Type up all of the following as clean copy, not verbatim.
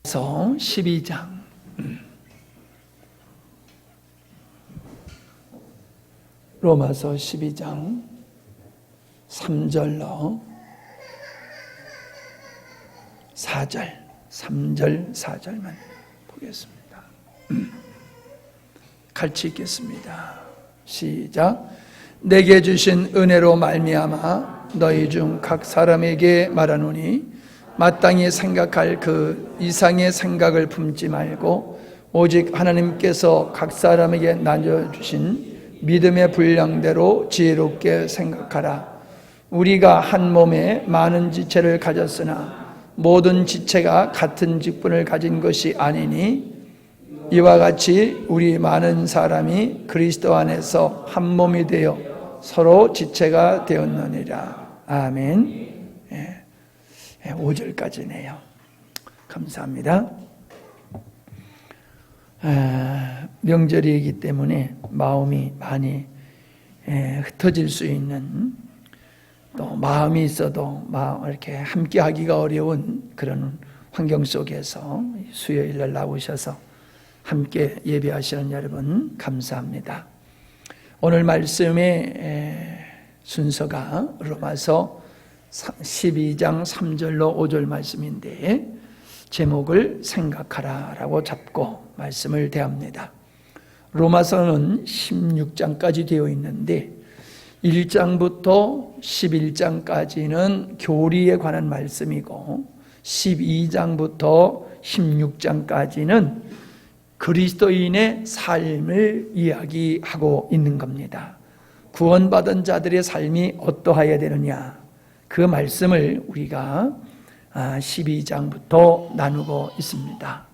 12장 로마서 12장 3절로 4절 3절 4절만 보겠습니다. 같이 읽겠습니다. 시작. 내게 주신 은혜로 말미암아 너희 중 각 사람에게 말하노니 마땅히 생각할 그 이상의 생각을 품지 말고 오직 하나님께서 각 사람에게 나눠주신 믿음의 분량대로 지혜롭게 생각하라. 우리가 한 몸에 많은 지체를 가졌으나 모든 지체가 같은 직분을 가진 것이 아니니 이와 같이 우리 많은 사람이 그리스도 안에서 한 몸이 되어 서로 지체가 되었느니라. 아멘. 5절까지네요. 감사합니다. 명절이기 때문에 마음이 많이 흩어질 수 있는, 또 마음이 있어도 이렇게 함께 하기가 어려운 그런 환경 속에서 수요일날 나오셔서 함께 예배하시는 여러분 감사합니다. 오늘 말씀의 순서가 로마서 12장 3절로 5절 말씀인데 제목을 생각하라 라고 잡고 말씀을 대합니다. 로마서는 16장까지 되어 있는데 1장부터 11장까지는 교리에 관한 말씀이고 12장부터 16장까지는 그리스도인의 삶을 이야기하고 있는 겁니다. 구원받은 자들의 삶이 어떠해야 되느냐, 그 말씀을 우리가 12장부터 나누고 있습니다.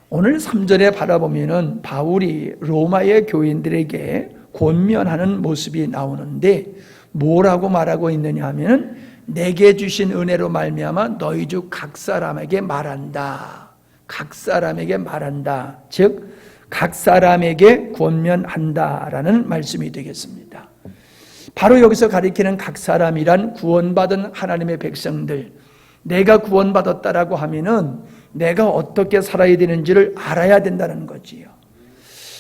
오늘 3절에 바라보면은 바울이 로마의 교인들에게 권면하는 모습이 나오는데 뭐라고 말하고 있느냐 하면 내게 주신 은혜로 말미암아 너희 중 각 사람에게 말한다. 각 사람에게 말한다. 즉 각 사람에게 권면한다라는 말씀이 되겠습니다. 바로 여기서 가리키는 각 사람이란 구원받은 하나님의 백성들, 내가 구원받았다라고 하면은 내가 어떻게 살아야 되는지를 알아야 된다는 거지요.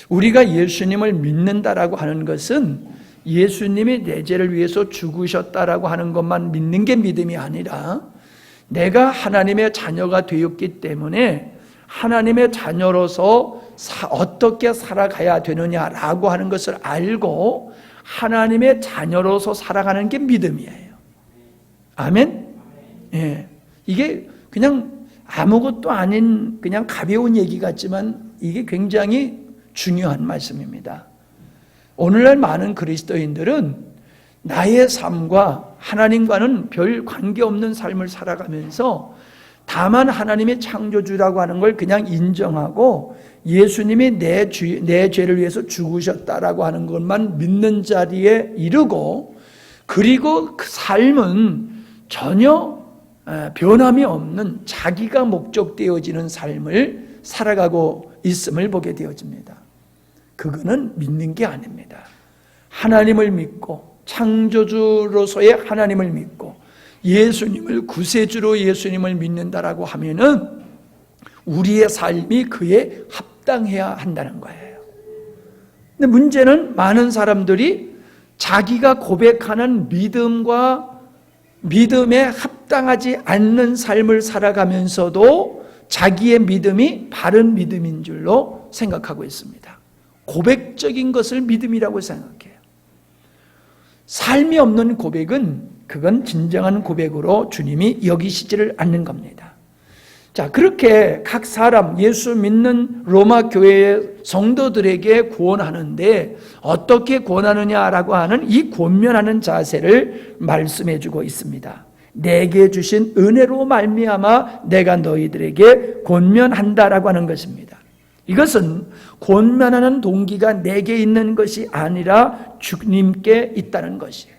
우리가 예수님을 믿는다라고 하는 것은 예수님이 내 죄를 위해서 죽으셨다라고 하는 것만 믿는 게 믿음이 아니라 내가 하나님의 자녀가 되었기 때문에 하나님의 자녀로서 어떻게 살아가야 되느냐라고 하는 것을 알고 하나님의 자녀로서 살아가는 게 믿음이에요. 아멘? 예. 이게 그냥 아무것도 아닌 그냥 가벼운 얘기 같지만 이게 굉장히 중요한 말씀입니다. 오늘날 많은 그리스도인들은 나의 삶과 하나님과는 별 관계없는 삶을 살아가면서 다만 하나님의 창조주라고 하는 걸 그냥 인정하고 예수님이 내 죄를 위해서 죽으셨다라고 하는 것만 믿는 자리에 이르고, 그리고 그 삶은 전혀 변함이 없는 자기가 목적되어지는 삶을 살아가고 있음을 보게 되어집니다. 그거는 믿는 게 아닙니다. 하나님을 믿고 창조주로서의 하나님을 믿고 예수님을 구세주로 예수님을 믿는다라고 하면은 우리의 삶이 그에 합당해야 한다는 거예요. 근데 문제는 많은 사람들이 자기가 고백하는 믿음과 믿음에 합당하지 않는 삶을 살아가면서도 자기의 믿음이 바른 믿음인 줄로 생각하고 있습니다. 고백적인 것을 믿음이라고 생각해요. 삶이 없는 고백은 그건 진정한 고백으로 주님이 여기시지를 않는 겁니다. 자, 그렇게 각 사람, 예수 믿는 로마 교회의 성도들에게 구원하는데 어떻게 구원하느냐라고 하는 이 권면하는 자세를 말씀해 주고 있습니다. 내게 주신 은혜로 말미암아 내가 너희들에게 권면한다라고 하는 것입니다. 이것은 권면하는 동기가 내게 있는 것이 아니라 주님께 있다는 것이에요.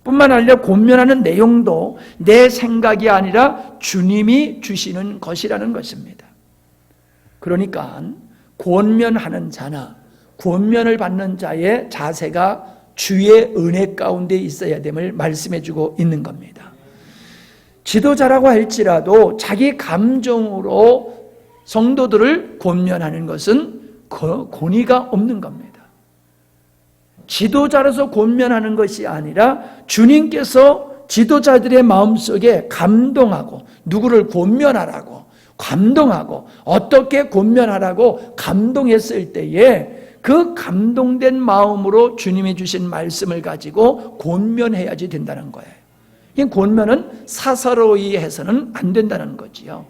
뿐만 아니라 권면하는 내용도 내 생각이 아니라 주님이 주시는 것이라는 것입니다. 그러니까 권면하는 자나 권면을 받는 자의 자세가 주의 은혜 가운데 있어야 됨을 말씀해 주고 있는 겁니다. 지도자라고 할지라도 자기 감정으로 성도들을 권면하는 것은 권위가 없는 겁니다. 지도자로서 권면하는 것이 아니라 주님께서 지도자들의 마음속에 감동하고 누구를 권면하라고 감동하고 어떻게 권면하라고 감동했을 때에 그 감동된 마음으로 주님이 주신 말씀을 가지고 권면해야지 된다는 거예요. 이 권면은 사사로이 해서는 안 된다는 거지요.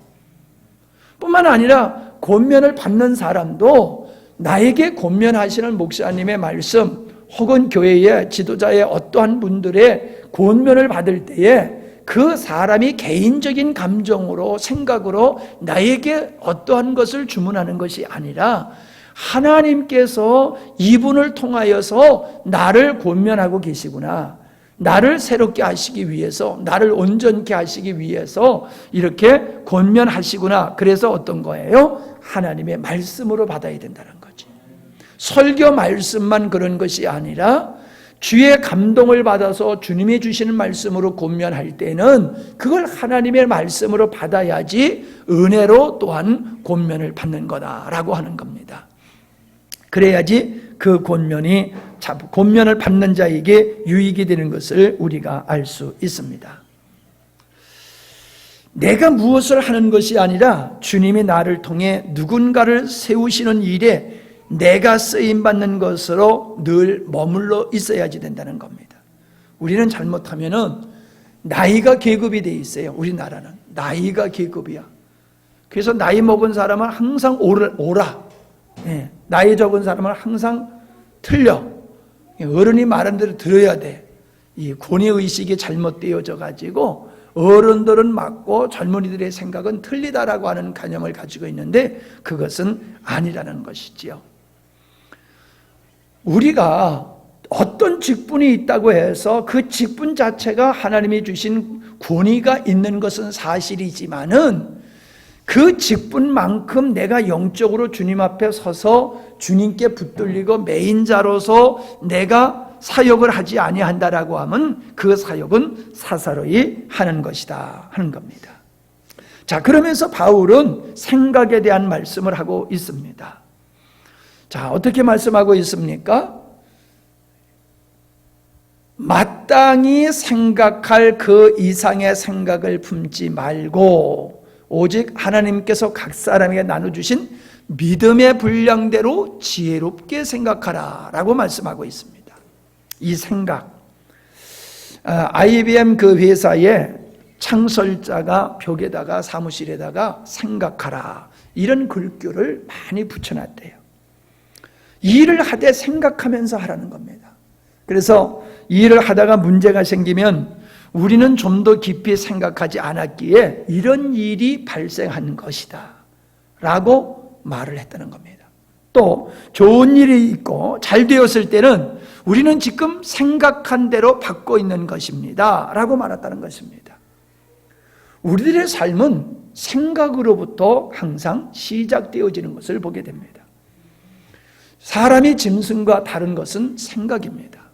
뿐만 아니라 권면을 받는 사람도 나에게 권면하시는 목사님의 말씀 혹은 교회의 지도자의 어떠한 분들의 권면을 받을 때에 그 사람이 개인적인 감정으로 생각으로 나에게 어떠한 것을 주문하는 것이 아니라 하나님께서 이분을 통하여서 나를 권면하고 계시구나, 나를 새롭게 하시기 위해서, 나를 온전케 하시기 위해서 이렇게 권면하시구나. 그래서 어떤 거예요? 하나님의 말씀으로 받아야 된다는 거지. 설교 말씀만 그런 것이 아니라 주의 감동을 받아서 주님이 주시는 말씀으로 권면할 때는 그걸 하나님의 말씀으로 받아야지 은혜로 또한 권면을 받는 거다라고 하는 겁니다. 그래야지 그 권면을 받는 자에게 유익이 되는 것을 우리가 알 수 있습니다. 내가 무엇을 하는 것이 아니라 주님이 나를 통해 누군가를 세우시는 일에 내가 쓰임받는 것으로 늘 머물러 있어야지 된다는 겁니다. 우리는 잘못하면은 나이가 계급이 돼 있어요. 우리나라는 나이가 계급이야. 그래서 나이 먹은 사람은 항상 오라. 네. 나이 적은 사람은 항상 틀려. 어른이 말하는 대로 들어야 돼. 이 권위의식이 잘못되어져 가지고 어른들은 맞고 젊은이들의 생각은 틀리다라고 하는 개념을 가지고 있는데 그것은 아니라는 것이지요. 우리가 어떤 직분이 있다고 해서 그 직분 자체가 하나님이 주신 권위가 있는 것은 사실이지만은 그 직분만큼 내가 영적으로 주님 앞에 서서 주님께 붙들리고 메인자로서 내가 사역을 하지 아니한다라고 하면 그 사역은 사사로이 하는 것이다 하는 겁니다. 자, 그러면서 바울은 생각에 대한 말씀을 하고 있습니다. 자, 어떻게 말씀하고 있습니까? 마땅히 생각할 그 이상의 생각을 품지 말고 오직 하나님께서 각 사람에게 나눠주신 믿음의 분량대로 지혜롭게 생각하라 라고 말씀하고 있습니다. 이 생각, IBM 그 회사에 창설자가 벽에다가 사무실에다가 생각하라 이런 글귀를 많이 붙여놨대요. 일을 하되 생각하면서 하라는 겁니다. 그래서 일을 하다가 문제가 생기면 우리는 좀 더 깊이 생각하지 않았기에 이런 일이 발생한 것이다 라고 말을 했다는 겁니다. 또 좋은 일이 있고 잘 되었을 때는 우리는 지금 생각한 대로 받고 있는 것입니다 라고 말했다는 것입니다. 우리들의 삶은 생각으로부터 항상 시작되어지는 것을 보게 됩니다. 사람이 짐승과 다른 것은 생각입니다.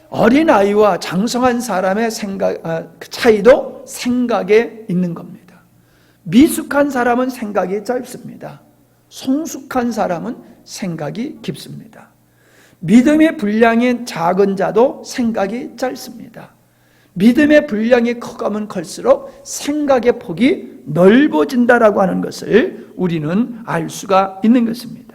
어린아이와 장성한 사람의 차이도 생각에 있는 겁니다. 미숙한 사람은 생각이 짧습니다. 성숙한 사람은 생각이 깊습니다. 믿음의 분량이 작은 자도 생각이 짧습니다. 믿음의 분량이 커가면 클수록 생각의 폭이 넓어진다라고 하는 것을 우리는 알 수가 있는 것입니다.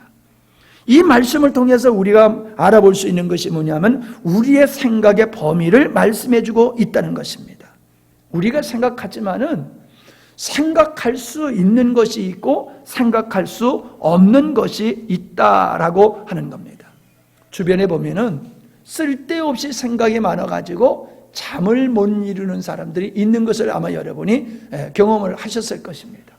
이 말씀을 통해서 우리가 알아볼 수 있는 것이 뭐냐면 우리의 생각의 범위를 말씀해주고 있다는 것입니다. 우리가 생각하지만은 생각할 수 있는 것이 있고 생각할 수 없는 것이 있다라고 하는 겁니다. 주변에 보면은 쓸데없이 생각이 많아가지고 잠을 못 이루는 사람들이 있는 것을 아마 여러분이 경험을 하셨을 것입니다.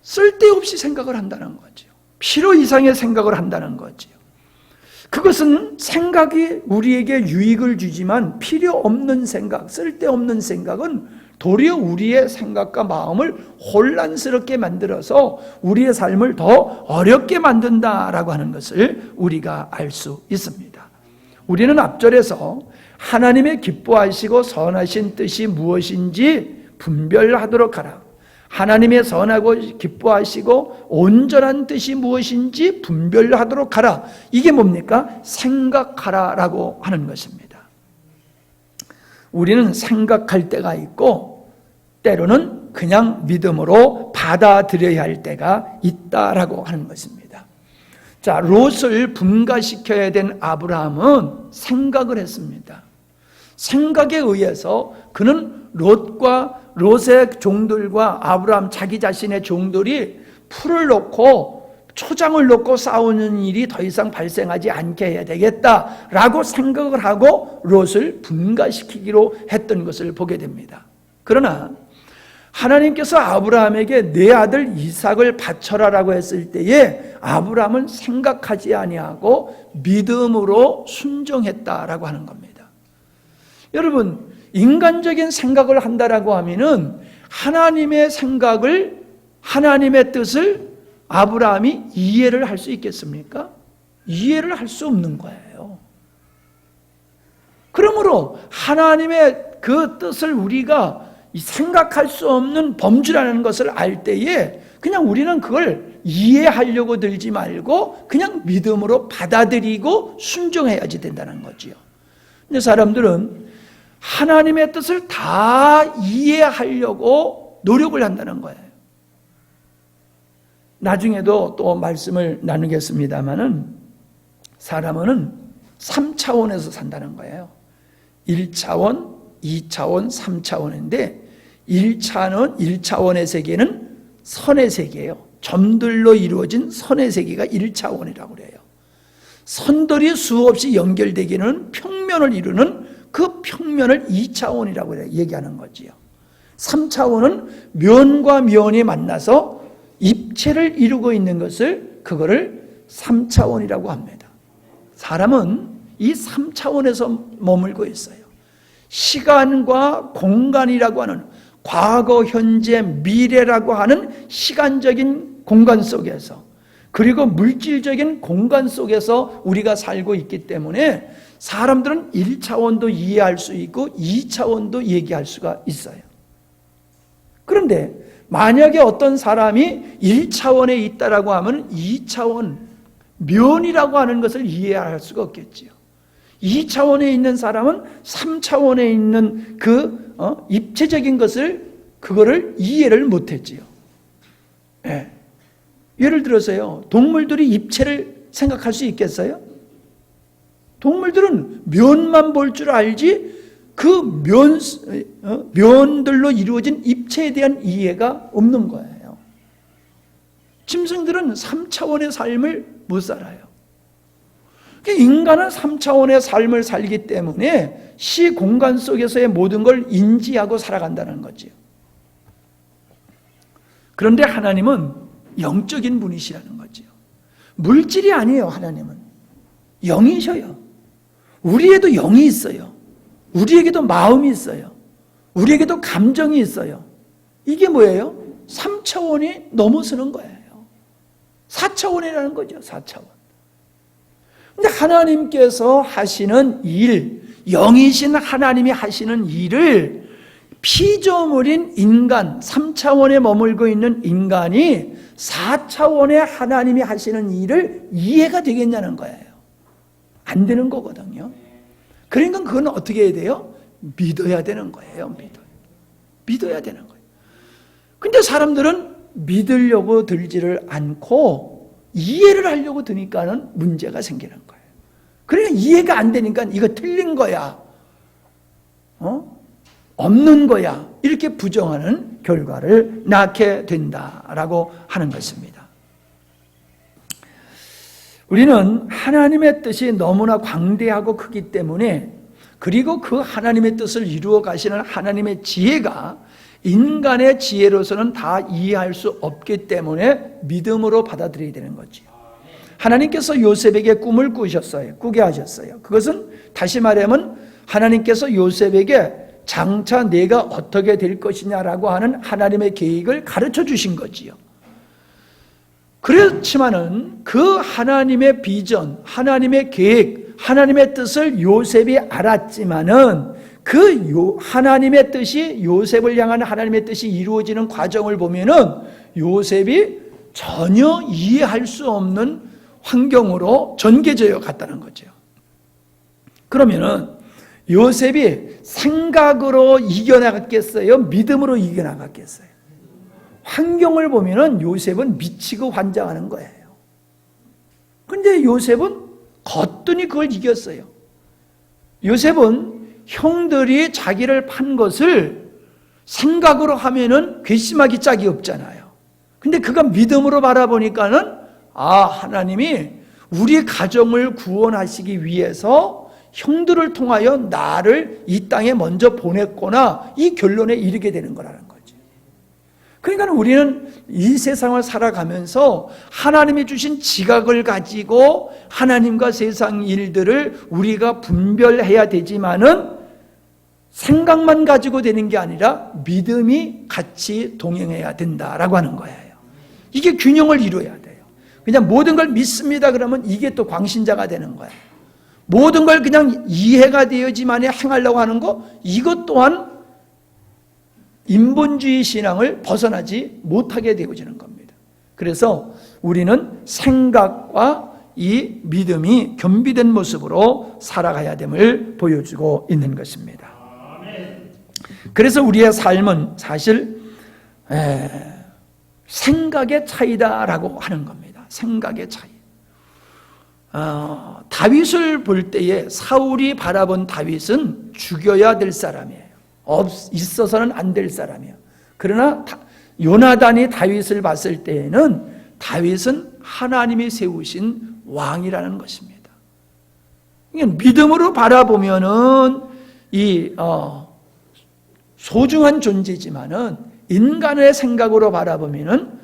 쓸데없이 생각을 한다는 거죠. 필요 이상의 생각을 한다는 거지요. 그것은 생각이 우리에게 유익을 주지만 필요 없는 생각, 쓸데없는 생각은 도리어 우리의 생각과 마음을 혼란스럽게 만들어서 우리의 삶을 더 어렵게 만든다라고 하는 것을 우리가 알 수 있습니다. 우리는 앞절에서 하나님의 기뻐하시고 선하신 뜻이 무엇인지 분별하도록 하라. 하나님의 선하고 기뻐하시고 온전한 뜻이 무엇인지 분별하도록 하라. 이게 뭡니까? 생각하라라고 하는 것입니다. 우리는 생각할 때가 있고 때로는 그냥 믿음으로 받아들여야 할 때가 있다라고 하는 것입니다. 자, 롯을 분가시켜야 된 아브라함은 생각을 했습니다. 생각에 의해서 그는 롯의 종들과 아브라함 자기 자신의 종들이 풀을 놓고 초장을 놓고 싸우는 일이 더 이상 발생하지 않게 해야 되겠다라고 생각을 하고 롯을 분가시키기로 했던 것을 보게 됩니다. 그러나 하나님께서 아브라함에게 내 아들 이삭을 바쳐라라고 했을 때에 아브라함은 생각하지 아니하고 믿음으로 순종했다라고 하는 겁니다. 여러분, 인간적인 생각을 한다라고 하면은 하나님의 생각을, 하나님의 뜻을 아브라함이 이해를 할 수 있겠습니까? 이해를 할 수 없는 거예요. 그러므로 하나님의 그 뜻을 우리가 생각할 수 없는 범주라는 것을 알 때에 그냥 우리는 그걸 이해하려고 들지 말고 그냥 믿음으로 받아들이고 순종해야지 된다는 거지요. 근데 사람들은 하나님의 뜻을 다 이해하려고 노력을 한다는 거예요. 나중에도 또 말씀을 나누겠습니다마는 사람은 3차원에서 산다는 거예요. 1차원, 2차원, 3차원인데 1차원의 세계는 선의 세계예요. 점들로 이루어진 선의 세계가 1차원이라고 그래요. 선들이 수없이 연결되기는 평면을 이루는 그 평면을 2차원이라고 얘기하는 거지요. 3차원은 면과 면이 만나서 입체를 이루고 있는 것을 그거를 3차원이라고 합니다. 사람은 이 3차원에서 머물고 있어요. 시간과 공간이라고 하는 과거, 현재, 미래라고 하는 시간적인 공간 속에서 그리고 물질적인 공간 속에서 우리가 살고 있기 때문에 사람들은 1차원도 이해할 수 있고 2차원도 얘기할 수가 있어요. 그런데 만약에 어떤 사람이 1차원에 있다라고 하면 2차원, 면이라고 하는 것을 이해할 수가 없겠지요. 2차원에 있는 사람은 3차원에 있는 그 입체적인 것을 그거를 이해를 못했지요. 네. 예를 들어서요, 동물들이 입체를 생각할 수 있겠어요? 동물들은 면만 볼 줄 알지 그 면들로 이루어진 입체에 대한 이해가 없는 거예요. 짐승들은 3차원의 삶을 못 살아요. 인간은 3차원의 삶을 살기 때문에 시 공간 속에서의 모든 걸 인지하고 살아간다는 거죠. 그런데 하나님은 영적인 분이시라는 거죠. 물질이 아니에요. 하나님은 영이셔요. 우리에도 영이 있어요. 우리에게도 마음이 있어요. 우리에게도 감정이 있어요. 이게 뭐예요? 3차원이 넘어서는 거예요. 4차원이라는 거죠. 4차원. 근데 하나님께서 하시는 일, 영이신 하나님이 하시는 일을 피조물인 인간, 3차원에 머물고 있는 인간이 4차원의 하나님이 하시는 일을 이해가 되겠냐는 거예요. 안 되는 거거든요. 그러니까 그건 어떻게 해야 돼요? 믿어야 되는 거예요. 믿어야 되는 거예요. 근데 사람들은 믿으려고 들지를 않고 이해를 하려고 드니까는 문제가 생기는 거예요. 그러니까 이해가 안 되니까 이거 틀린 거야. 없는 거야. 이렇게 부정하는 결과를 낳게 된다라고 하는 것입니다. 우리는 하나님의 뜻이 너무나 광대하고 크기 때문에 그리고 그 하나님의 뜻을 이루어 가시는 하나님의 지혜가 인간의 지혜로서는 다 이해할 수 없기 때문에 믿음으로 받아들여야 되는 거죠. 하나님께서 요셉에게 꿈을 꾸게 하셨어요. 그것은 다시 말하면 하나님께서 요셉에게 장차 내가 어떻게 될 것이냐라고 하는 하나님의 계획을 가르쳐 주신 거지요. 그렇지만은 그 하나님의 비전, 하나님의 계획, 하나님의 뜻을 요셉이 알았지만은 하나님의 뜻이, 요셉을 향한 하나님의 뜻이 이루어지는 과정을 보면은 요셉이 전혀 이해할 수 없는 환경으로 전개되어 갔다는 거죠. 그러면은 요셉이 생각으로 이겨나갔겠어요? 믿음으로 이겨나갔겠어요? 환경을 보면은 요셉은 미치고 환장하는 거예요. 근데 요셉은 거뜬히 그걸 이겼어요. 요셉은 형들이 자기를 판 것을 생각으로 하면은 괘씸하기 짝이 없잖아요. 근데 그가 믿음으로 바라보니까는 하나님이 우리 가정을 구원하시기 위해서 형들을 통하여 나를 이 땅에 먼저 보냈구나, 이 결론에 이르게 되는 거라는 거죠. 그러니까 우리는 이 세상을 살아가면서 하나님이 주신 지각을 가지고 하나님과 세상 일들을 우리가 분별해야 되지만은 생각만 가지고 되는 게 아니라 믿음이 같이 동행해야 된다라고 하는 거예요. 이게 균형을 이루어야 돼요. 그냥 모든 걸 믿습니다 그러면 이게 또 광신자가 되는 거예요. 모든 걸 그냥 이해가 되어지만 행하려고 하는 거, 이것 또한 인본주의 신앙을 벗어나지 못하게 되어지는 겁니다. 그래서 우리는 생각과 이 믿음이 겸비된 모습으로 살아가야 됨을 보여주고 있는 것입니다. 그래서 우리의 삶은 사실 생각의 차이다라고 하는 겁니다. 생각의 차이. 다윗을 볼 때에 사울이 바라본 다윗은 죽여야 될 사람이에요. 있어서는 안 될 사람이에요. 그러나 요나단이 다윗을 봤을 때에는 다윗은 하나님이 세우신 왕이라는 것입니다. 믿음으로 바라보면은 이 소중한 존재지만은 인간의 생각으로 바라보면은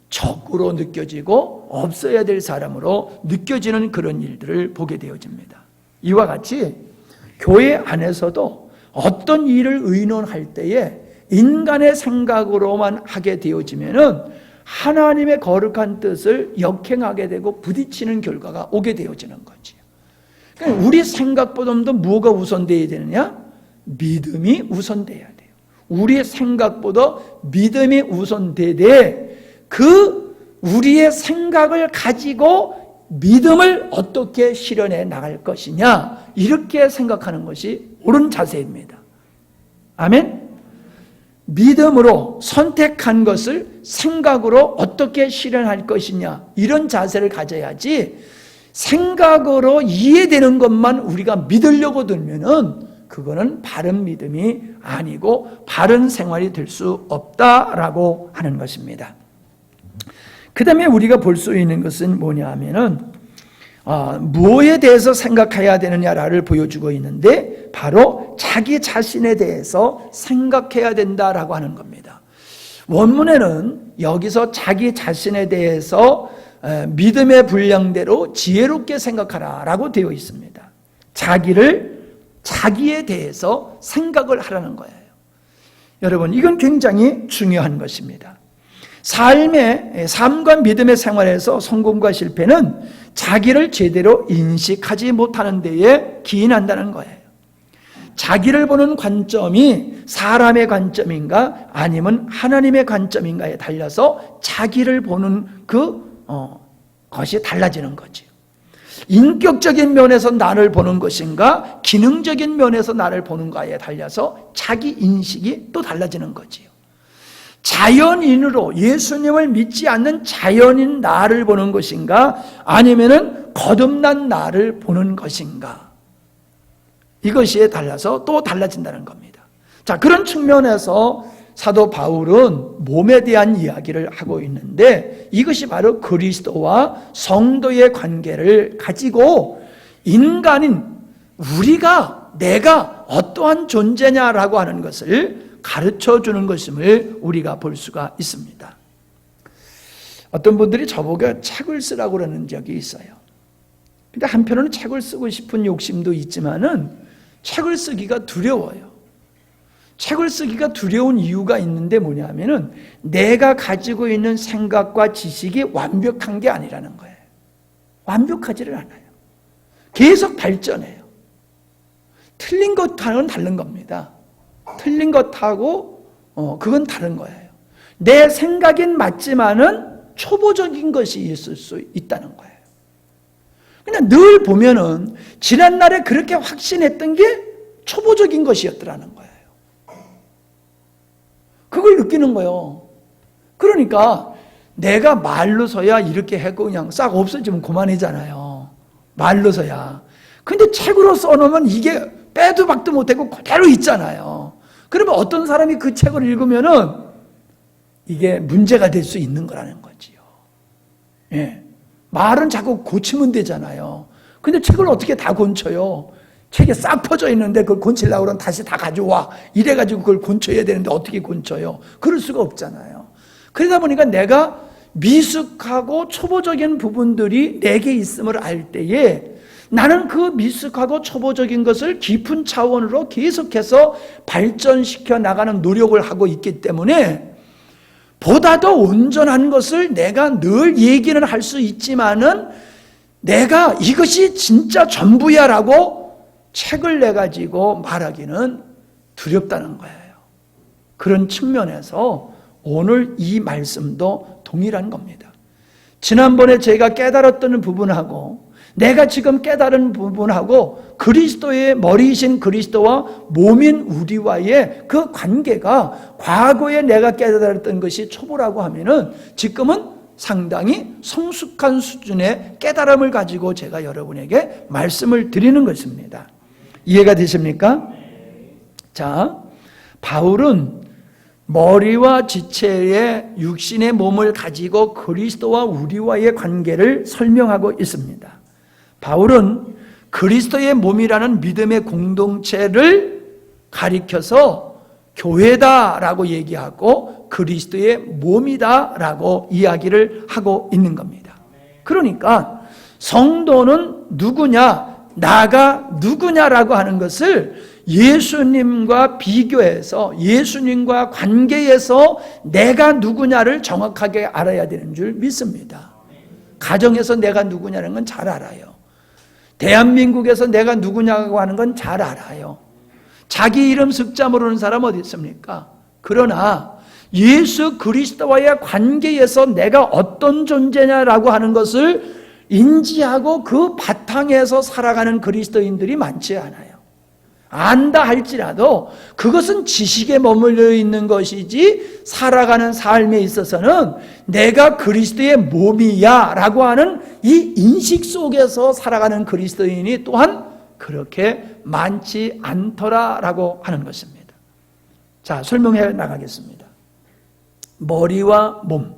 적으로 느껴지고 없어야 될 사람으로 느껴지는 그런 일들을 보게 되어집니다. 이와 같이 교회 안에서도 어떤 일을 의논할 때에 인간의 생각으로만 하게 되어지면은 하나님의 거룩한 뜻을 역행하게 되고 부딪히는 결과가 오게 되어지는 거지요. 그러니까 우리 생각보다도 뭐가 우선되어야 되느냐? 믿음이 우선돼야 돼요. 우리의 생각보다 믿음이 우선되되 우리의 생각을 가지고 믿음을 어떻게 실현해 나갈 것이냐, 이렇게 생각하는 것이 옳은 자세입니다. 아멘? 믿음으로 선택한 것을 생각으로 어떻게 실현할 것이냐, 이런 자세를 가져야지 생각으로 이해되는 것만 우리가 믿으려고 들면은 그거는 바른 믿음이 아니고 바른 생활이 될 수 없다라고 하는 것입니다. 그 다음에 우리가 볼 수 있는 것은 뭐냐 하면은 무엇에 대해서 생각해야 되느냐를 보여주고 있는데 바로 자기 자신에 대해서 생각해야 된다라고 하는 겁니다. 원문에는 여기서 자기 자신에 대해서 믿음의 분량대로 지혜롭게 생각하라라고 되어 있습니다. 자기에 대해서 생각을 하라는 거예요. 여러분, 이건 굉장히 중요한 것입니다. 삶과 믿음의 생활에서 성공과 실패는 자기를 제대로 인식하지 못하는 데에 기인한다는 거예요. 자기를 보는 관점이 사람의 관점인가 아니면 하나님의 관점인가에 달려서 자기를 보는 것이 달라지는 거죠. 인격적인 면에서 나를 보는 것인가 기능적인 면에서 나를 보는가에 달려서 자기 인식이 또 달라지는 거지요. 자연인으로 예수님을 믿지 않는 자연인 나를 보는 것인가 아니면은 거듭난 나를 보는 것인가, 이것에 달라서 또 달라진다는 겁니다. 자, 그런 측면에서 사도 바울은 몸에 대한 이야기를 하고 있는데 이것이 바로 그리스도와 성도의 관계를 가지고 인간인 내가 어떠한 존재냐라고 하는 것을 가르쳐주는 것임을 우리가 볼 수가 있습니다. 어떤 분들이 저보고 책을 쓰라고 그러는 적이 있어요. 근데 한편으로는 책을 쓰고 싶은 욕심도 있지만은 책을 쓰기가 두려워요. 책을 쓰기가 두려운 이유가 있는데 뭐냐면은 내가 가지고 있는 생각과 지식이 완벽한 게 아니라는 거예요. 완벽하지를 않아요. 계속 발전해요. 틀린 것하고는 다른 겁니다. 틀린 것하고 그건 다른 거예요. 내 생각엔 맞지만은 초보적인 것이 있을 수 있다는 거예요. 그냥 늘 보면은 지난날에 그렇게 확신했던 게 초보적인 것이었더라는 거예요. 그걸 느끼는 거예요. 그러니까 내가 말로서야 이렇게 하고 그냥 싹 없어지면 그만이잖아요. 말로서야. 근데 책으로 써놓으면 이게 빼도 박도 못하고 그대로 있잖아요. 그러면 어떤 사람이 그 책을 읽으면은 이게 문제가 될 수 있는 거라는 거지요. 예. 말은 자꾸 고치면 되잖아요. 근데 책을 어떻게 다 곤쳐요? 책에 싹 퍼져 있는데 그걸 곤치려고 그러면 다시 다 가져와. 이래가지고 그걸 곤쳐야 되는데 어떻게 곤쳐요? 그럴 수가 없잖아요. 그러다 보니까 내가 미숙하고 초보적인 부분들이 내게 있음을 알 때에 나는 그 미숙하고 초보적인 것을 깊은 차원으로 계속해서 발전시켜 나가는 노력을 하고 있기 때문에 보다 더 온전한 것을 내가 늘 얘기는 할 수 있지만은 내가 이것이 진짜 전부야 라고 책을 내가지고 말하기는 두렵다는 거예요. 그런 측면에서 오늘 이 말씀도 동일한 겁니다. 지난번에 제가 깨달았던 부분하고 내가 지금 깨달은 부분하고 그리스도의 머리이신 그리스도와 몸인 우리와의 그 관계가 과거에 내가 깨달았던 것이 초보라고 하면은 지금은 상당히 성숙한 수준의 깨달음을 가지고 제가 여러분에게 말씀을 드리는 것입니다. 이해가 되십니까? 자, 바울은 머리와 지체의 육신의 몸을 가지고 그리스도와 우리와의 관계를 설명하고 있습니다. 바울은 그리스도의 몸이라는 믿음의 공동체를 가리켜서 교회다라고 얘기하고 그리스도의 몸이다라고 이야기를 하고 있는 겁니다. 그러니까 성도는 누구냐, 나가 누구냐라고 하는 것을 예수님과 비교해서 예수님과 관계에서 내가 누구냐를 정확하게 알아야 되는 줄 믿습니다. 가정에서 내가 누구냐는 건 잘 알아요. 대한민국에서 내가 누구냐고 하는 건 잘 알아요. 자기 이름 숫자 모르는 사람 어디 있습니까? 그러나 예수 그리스도와의 관계에서 내가 어떤 존재냐라고 하는 것을 인지하고 그 바탕에서 살아가는 그리스도인들이 많지 않아요. 안다 할지라도 그것은 지식에 머물러 있는 것이지 살아가는 삶에 있어서는 내가 그리스도의 몸이야 라고 하는 이 인식 속에서 살아가는 그리스도인이 또한 그렇게 많지 않더라라고 하는 것입니다. 자, 설명해 나가겠습니다. 머리와 몸,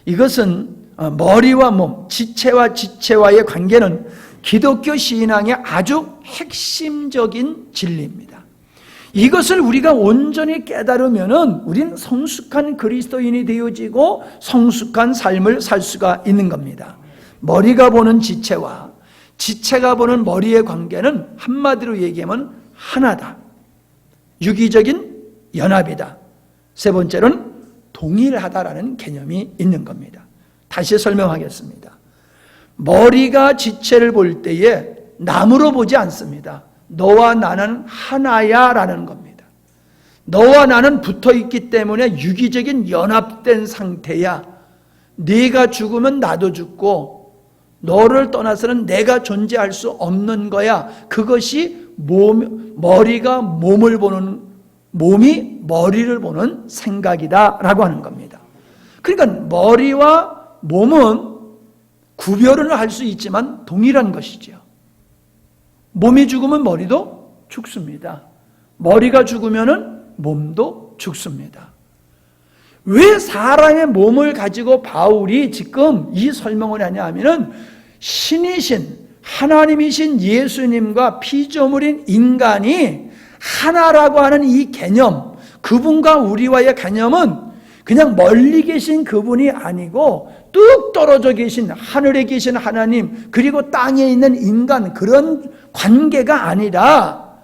이것은 머리와 몸, 지체와 지체와의 관계는 기독교 신앙의 아주 핵심적인 진리입니다. 이것을 우리가 온전히 깨달으면은 우리는 성숙한 그리스도인이 되어지고 성숙한 삶을 살 수가 있는 겁니다. 머리가 보는 지체와 지체가 보는 머리의 관계는 한마디로 얘기하면 하나다. 유기적인 연합이다. 세 번째로는 동일하다라는 개념이 있는 겁니다. 다시 설명하겠습니다. 머리가 지체를 볼 때에 남으로 보지 않습니다. 너와 나는 하나야 라는 겁니다. 너와 나는 붙어 있기 때문에 유기적인 연합된 상태야. 네가 죽으면 나도 죽고 너를 떠나서는 내가 존재할 수 없는 거야. 그것이 머리가 몸을 보는, 몸이 머리를 보는 생각이다 라고 하는 겁니다. 그러니까 머리와 몸은 구별을 할 수 있지만 동일한 것이죠. 몸이 죽으면 머리도 죽습니다. 머리가 죽으면 몸도 죽습니다. 왜 사람의 몸을 가지고 바울이 지금 이 설명을 하냐 하면은 신이신 하나님이신 예수님과 피조물인 인간이 하나라고 하는 이 개념, 그분과 우리와의 개념은 그냥 멀리 계신 그분이 아니고 뚝 떨어져 계신 하늘에 계신 하나님 그리고 땅에 있는 인간, 그런 관계가 아니라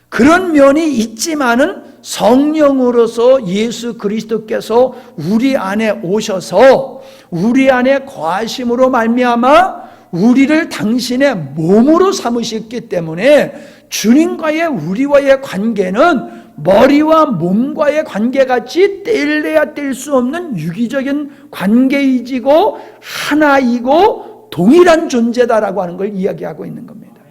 그런 면이 있지만은 성령으로서 예수 그리스도께서 우리 안에 오셔서 우리 안에 거하심으로 말미암아 우리를 당신의 몸으로 삼으셨기 때문에 주님과의 우리와의 관계는 머리와 몸과의 관계같이 뗄래야 뗄 수 없는 유기적인 관계이지고 하나이고 동일한 존재다라고 하는 걸 이야기하고 있는 겁니다.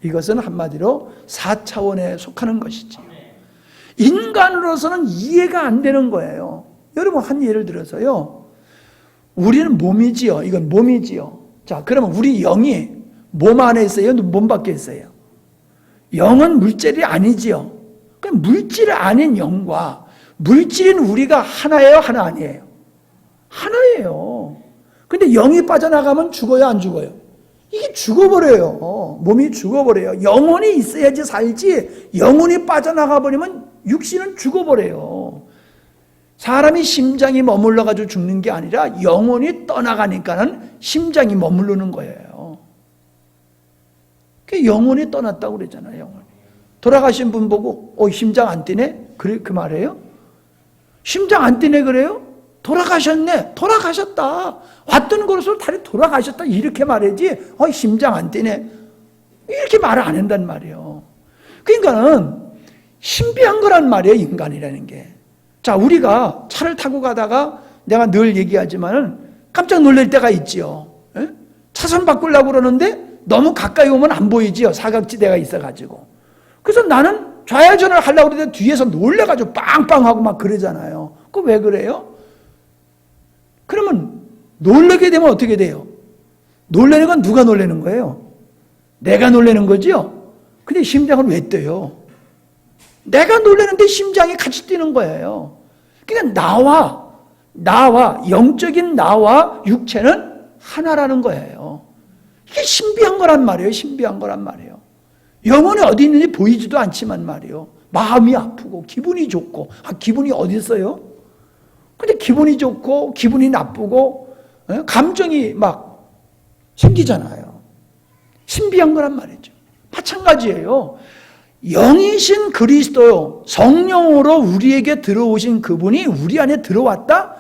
이것은 한마디로 4차원에 속하는 것이지요. 인간으로서는 이해가 안 되는 거예요. 여러분 한 예를 들어서요. 우리는 몸이지요. 이건 몸이지요. 자, 그러면 우리 영이 몸 안에 있어요? 몸 밖에 있어요? 영은 물질이 아니지요. 그럼 물질 아닌 영과 물질인 우리가 하나예요? 하나 아니에요? 하나예요. 근데 영이 빠져나가면 죽어요? 안 죽어요? 이게 죽어버려요. 몸이 죽어버려요. 영혼이 있어야지 살지 영혼이 빠져나가 버리면 육신은 죽어버려요. 사람이 심장이 머물러가지고 죽는 게 아니라 영혼이 떠나가니까는 심장이 머무르는 거예요. 영혼이 떠났다고 그러잖아요. 영혼이. 돌아가신 분 보고 심장 안 뛰네? 그래, 그 말이에요? 심장 안 뛰네 그래요? 돌아가셨네. 돌아가셨다. 왔던 곳으로 다시 돌아가셨다. 이렇게 말하지 심장 안 뛰네. 이렇게 말을 안 한단 말이에요. 그러니까는 신비한 거란 말이에요. 인간이라는 게. 자, 우리가 차를 타고 가다가 내가 늘 얘기하지만은 깜짝 놀랄 때가 있지요. 에? 차선 바꾸려고 그러는데 너무 가까이 오면 안 보이지요. 사각지대가 있어가지고. 그래서 나는 좌회전을 하려고 그러는데 뒤에서 놀래가지고 빵빵하고 막 그러잖아요. 그거 왜 그래요? 그러면 놀라게 되면 어떻게 돼요? 놀라는 건 누가 놀라는 거예요? 내가 놀라는 거지요? 근데 심장은 왜 뛰어요? 내가 놀라는데 심장이 같이 뛰는 거예요. 그러니까 나와 영적인 나와 육체는 하나라는 거예요. 이게 신비한 거란 말이에요. 신비한 거란 말이에요. 영혼이 어디 있는지 보이지도 않지만 말이에요. 마음이 아프고 기분이 좋고 기분이 어디 있어요? 근데 기분이 좋고 기분이 나쁘고 감정이 막 생기잖아요. 신비한 거란 말이죠. 마찬가지예요. 영이신 그리스도 성령으로 우리에게 들어오신 그분이 우리 안에 들어왔다.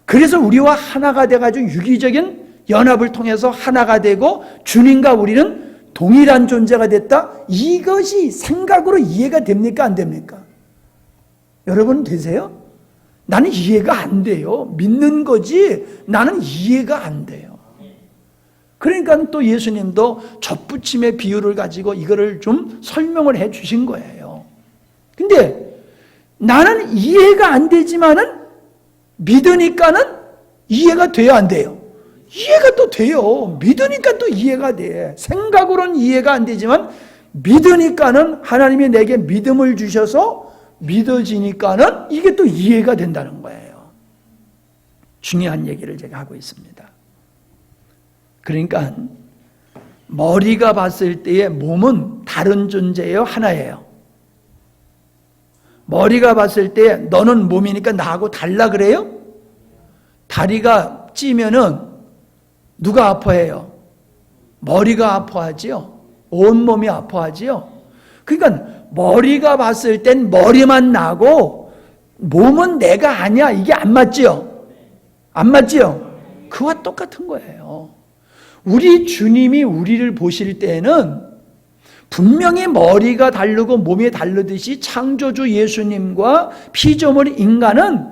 그래서 우리와 하나가 돼가지고 유기적인 연합을 통해서 하나가 되고 주님과 우리는 동일한 존재가 됐다. 이것이 생각으로 이해가 됩니까? 안 됩니까? 여러분 되세요? 나는 이해가 안 돼요. 믿는 거지 나는 이해가 안 돼요. 그러니까 또 예수님도 젖붙임의 비유를 가지고 이거를 좀 설명을 해 주신 거예요. 근데 나는 이해가 안 되지만은 믿으니까는 이해가 돼요, 안 돼요? 이해가 또 돼요. 믿으니까 또 이해가 돼. 생각으로는 이해가 안 되지만 믿으니까는 하나님이 내게 믿음을 주셔서 믿어지니까는 이게 또 이해가 된다는 거예요. 중요한 얘기를 제가 하고 있습니다. 그러니까 머리가 봤을 때의 몸은 다른 존재예요? 하나예요? 머리가 봤을 때 너는 몸이니까 나하고 달라 그래요? 다리가 찌면은 누가 아파해요? 머리가 아파하지요? 온몸이 아파하지요? 그러니까 머리가 봤을 땐 머리만 나고 몸은 내가 아니야. 이게 안 맞지요? 안 맞지요? 그와 똑같은 거예요. 우리 주님이 우리를 보실 때는 분명히 머리가 다르고 몸이 다르듯이 창조주 예수님과 피조물 인간은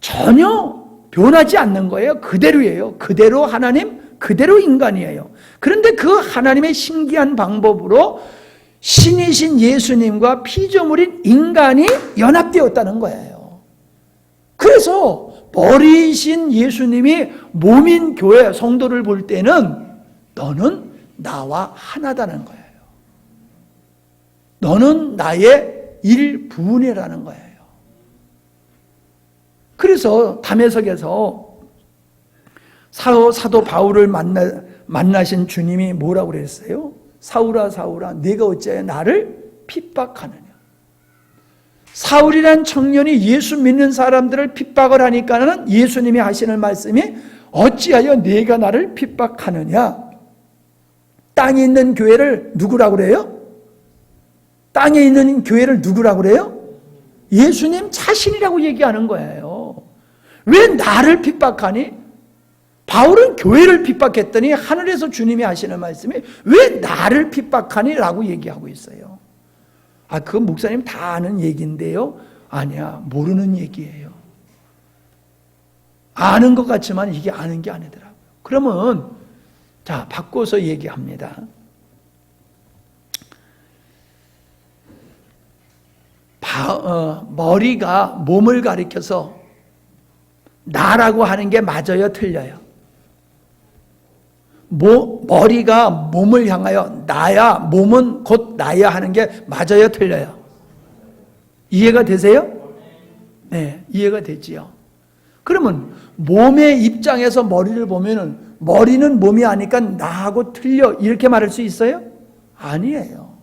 전혀 변하지 않는 거예요. 그대로예요. 그대로 하나님, 그대로 인간이에요. 그런데 그 하나님의 신기한 방법으로 신이신 예수님과 피조물인 인간이 연합되었다는 거예요. 그래서 머리이신 예수님이 몸인 교회 성도를 볼 때는 너는 나와 하나다는 거예요. 너는 나의 일부분이라는 거예요. 그래서 담에석에서 사도 바울을 만나신 주님이 뭐라고 그랬어요? 사울아 사울아 네가 어찌하여 나를 핍박하느냐. 사울이란 청년이 예수 믿는 사람들을 핍박을 하니까는 예수님이 하시는 말씀이 어찌하여 네가 나를 핍박하느냐. 땅에 있는 교회를 누구라고 그래요? 땅에 있는 교회를 누구라고 그래요? 예수님 자신이라고 얘기하는 거예요. 왜 나를 핍박하니? 바울은 교회를 핍박했더니 하늘에서 주님이 하시는 말씀이 왜 나를 핍박하니? 라고 얘기하고 있어요. 그건 목사님 다 아는 얘기인데요. 아니야, 모르는 얘기예요. 아는 것 같지만 이게 아는 게 아니더라고요. 그러면 자, 바꿔서 얘기합니다. 머리가 몸을 가리켜서 나라고 하는 게 맞아요, 틀려요? 머리가 몸을 향하여 나야, 몸은 곧 나야 하는 게 맞아요, 틀려요? 이해가 되세요? 네, 이해가 되지요. 그러면 몸의 입장에서 머리를 보면은 머리는 몸이 아니까 나하고 틀려 이렇게 말할 수 있어요? 아니에요.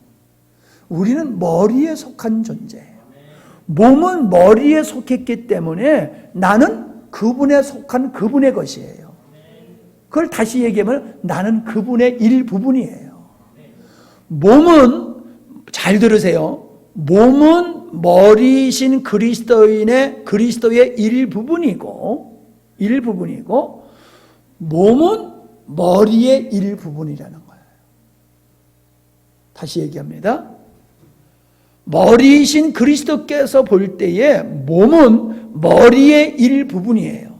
우리는 머리에 속한 존재예요. 몸은 머리에 속했기 때문에 나는 그분에 속한 그분의 것이에요. 그걸 다시 얘기하면 나는 그분의 일부분이에요. 몸은, 잘 들으세요. 몸은 머리신 그리스도의 일부분이고 몸은 머리의 일부분이라는 거예요. 다시 얘기합니다. 머리이신 그리스도께서 볼 때에 몸은 머리의 일부분이에요.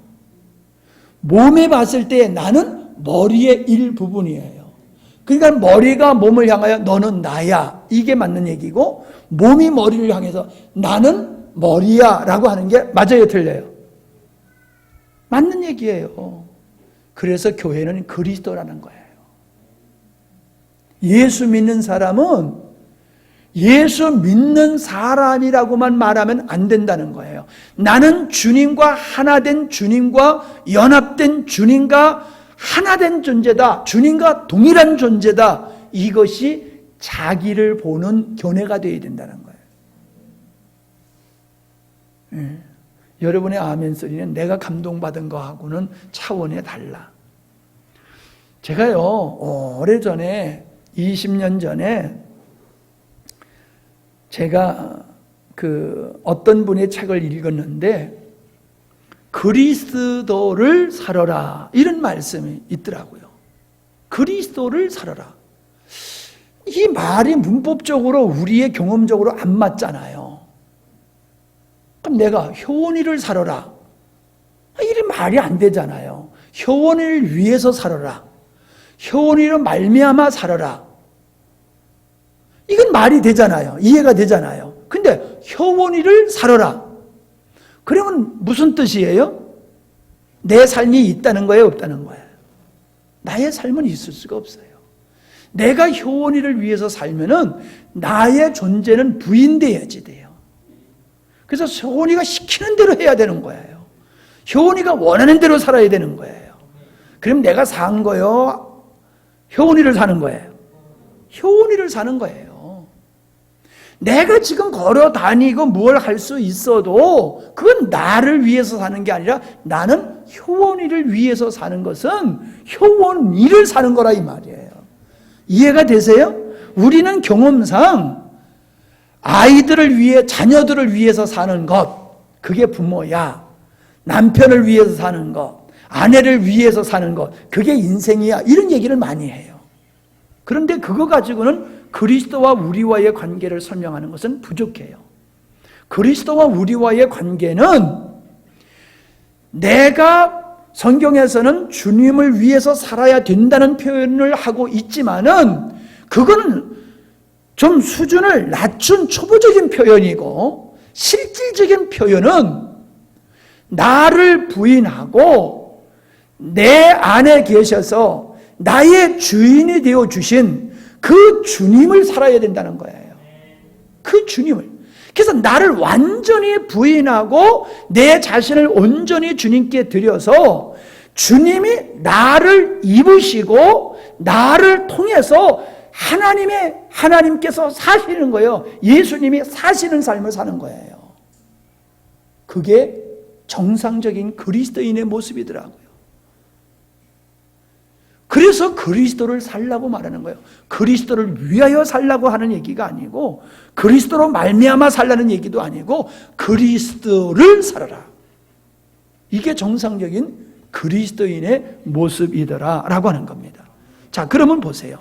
몸에 봤을 때 나는 머리의 일부분이에요. 그러니까 머리가 몸을 향하여 너는 나야, 이게 맞는 얘기고, 몸이 머리를 향해서 나는 머리야 라고 하는 게 맞아요, 틀려요? 맞는 얘기예요. 그래서 교회는 그리스도라는 거예요. 예수 믿는 사람은 예수 믿는 사람이라고만 말하면 안 된다는 거예요. 나는 주님과 하나된 주님과 연합된 주님과 하나된 존재다. 주님과 동일한 존재다. 이것이 자기를 보는 견해가 되어야 된다는 거예요. 여러분의 아멘 소리는 내가 감동받은 거하고는 차원이 달라. 제가요, 오래전에 20년 전에 제가 어떤 분의 책을 읽었는데 그리스도를 살아라 이런 말씀이 있더라고요. 그리스도를 살아라. 이 말이 문법적으로 우리의 경험적으로 안 맞잖아요. 그럼 내가 효원이를 살아라. 이런 말이 안 되잖아요. 효원을 위해서 살아라. 효원이로 말미암아 살아라. 이건 말이 되잖아요. 이해가 되잖아요. 근데 효원이를 살아라. 그러면 무슨 뜻이에요? 내 삶이 있다는 거예요, 없다는 거예요? 나의 삶은 있을 수가 없어요. 내가 효원이를 위해서 살면은 나의 존재는 부인돼야지 돼요. 그래서 효원이가 시키는 대로 해야 되는 거예요. 효원이가 원하는 대로 살아야 되는 거예요. 그럼 내가 산 거요? 효원이를 사는 거예요? 효원이를 사는 거예요. 내가 지금 걸어 다니고 뭘 할 수 있어도 그건 나를 위해서 사는 게 아니라 나는 효원이를 위해서 사는 것은 효원이를 사는 거라 이 말이에요. 이해가 되세요? 우리는 경험상 아이들을 위해, 자녀들을 위해서 사는 것, 그게 부모야. 남편을 위해서 사는 것, 아내를 위해서 사는 것, 그게 인생이야. 이런 얘기를 많이 해요. 그런데 그거 가지고는 그리스도와 우리와의 관계를 설명하는 것은 부족해요. 그리스도와 우리와의 관계는 내가 성경에서는 주님을 위해서 살아야 된다는 표현을 하고 있지만은 그거는 좀 수준을 낮춘 초보적인 표현이고 실질적인 표현은 나를 부인하고 내 안에 계셔서 나의 주인이 되어 주신 그 주님을 살아야 된다는 거예요. 그 주님을. 그래서 나를 완전히 부인하고 내 자신을 온전히 주님께 드려서 주님이 나를 입으시고 나를 통해서 하나님께서 사시는 거예요. 예수님이 사시는 삶을 사는 거예요. 그게 정상적인 그리스도인의 모습이더라고요. 그래서 그리스도를 살라고 말하는 거예요. 그리스도를 위하여 살라고 하는 얘기가 아니고 그리스도로 말미암아 살라는 얘기도 아니고 그리스도를 살아라. 이게 정상적인 그리스도인의 모습이더라 라고 하는 겁니다. 자, 그러면 보세요.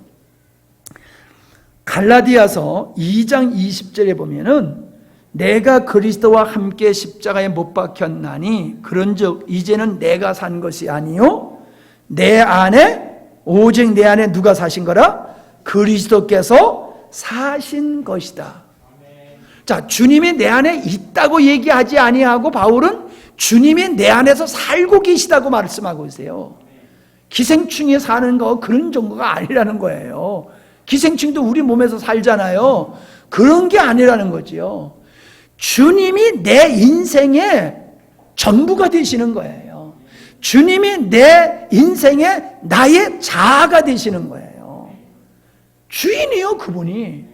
갈라디아서 2장 20절에 보면은 내가 그리스도와 함께 십자가에 못 박혔나니 그런즉 이제는 내가 산 것이 아니요 내 안에 오직 내 안에 누가 사신 거라? 그리스도께서 사신 것이다. 자, 주님이 내 안에 있다고 얘기하지 아니하고 바울은 주님이 내 안에서 살고 계시다고 말씀하고 있어요. 기생충이 사는 거 그런 정도가 아니라는 거예요. 기생충도 우리 몸에서 살잖아요. 그런 게 아니라는 거지요. 주님이 내 인생의 전부가 되시는 거예요. 주님이 내 인생의 나의 자아가 되시는 거예요. 주인이요, 그분이.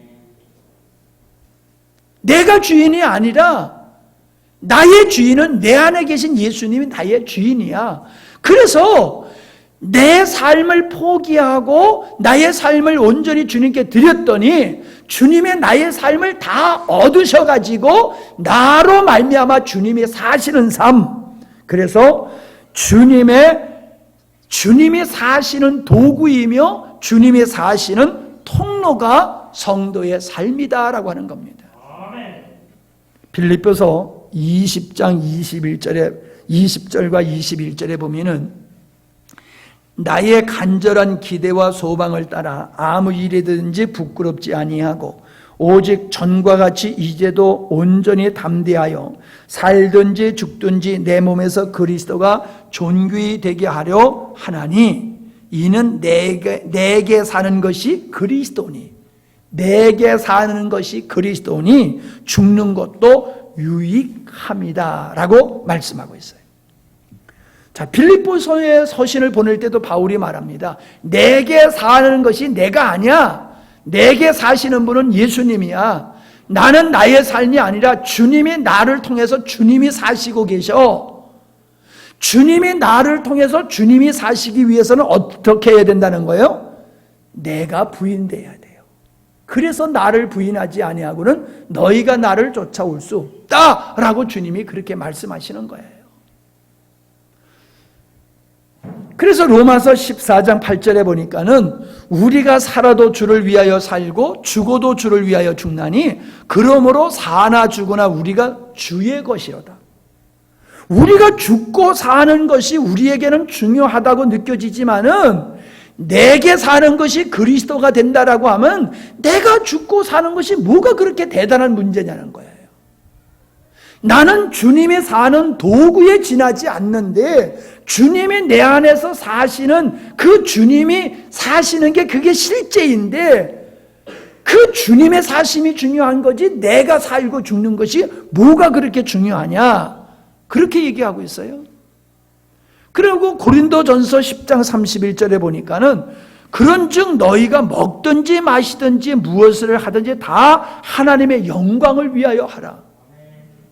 내가 주인이 아니라 나의 주인은 내 안에 계신 예수님이 나의 주인이야. 그래서 내 삶을 포기하고 나의 삶을 온전히 주님께 드렸더니 주님의 나의 삶을 다 얻으셔가지고 나로 말미암아 주님이 사시는 삶. 그래서 주님이 사시는 도구이며 주님이 사시는 통로가 성도의 삶이다라고 하는 겁니다. 빌립보서 20장 20절과 21절에 보면은 나의 간절한 기대와 소망을 따라 아무 일이든지 부끄럽지 아니하고 오직 전과 같이 이제도 온전히 담대하여 살든지 죽든지 내 몸에서 그리스도가 존귀히 되게 하려 하나니 이는 내게 사는 것이 그리스도니 내게 사는 것이 그리스도니 죽는 것도 유익함이다 라고 말씀하고 있어요. 자, 빌립보서의 서신을 보낼 때도 바울이 말합니다. 내게 사는 것이 내가 아니야. 내게 사시는 분은 예수님이야. 나는 나의 삶이 아니라 주님이 나를 통해서 주님이 사시고 계셔. 주님이 나를 통해서 주님이 사시기 위해서는 어떻게 해야 된다는 거예요? 내가 부인돼야 돼요. 그래서 나를 부인하지 아니하고는 너희가 나를 쫓아올 수 없다라고 주님이 그렇게 말씀하시는 거예요. 그래서 로마서 14장 8절에 보니까는 우리가 살아도 주를 위하여 살고 죽어도 주를 위하여 죽나니 그러므로 사나 죽으나 우리가 주의 것이로다. 우리가 죽고 사는 것이 우리에게는 중요하다고 느껴지지만은 내게 사는 것이 그리스도가 된다라고 하면 내가 죽고 사는 것이 뭐가 그렇게 대단한 문제냐는 거예요. 나는 주님이 사는 도구에 지나지 않는데 주님이 내 안에서 사시는 그 주님이 사시는 게 그게 실제인데 그 주님의 사심이 중요한 거지 내가 살고 죽는 것이 뭐가 그렇게 중요하냐 그렇게 얘기하고 있어요. 그리고 고린도전서 10장 31절에 보니까는 그런즉 너희가 먹든지 마시든지 무엇을 하든지 다 하나님의 영광을 위하여 하라.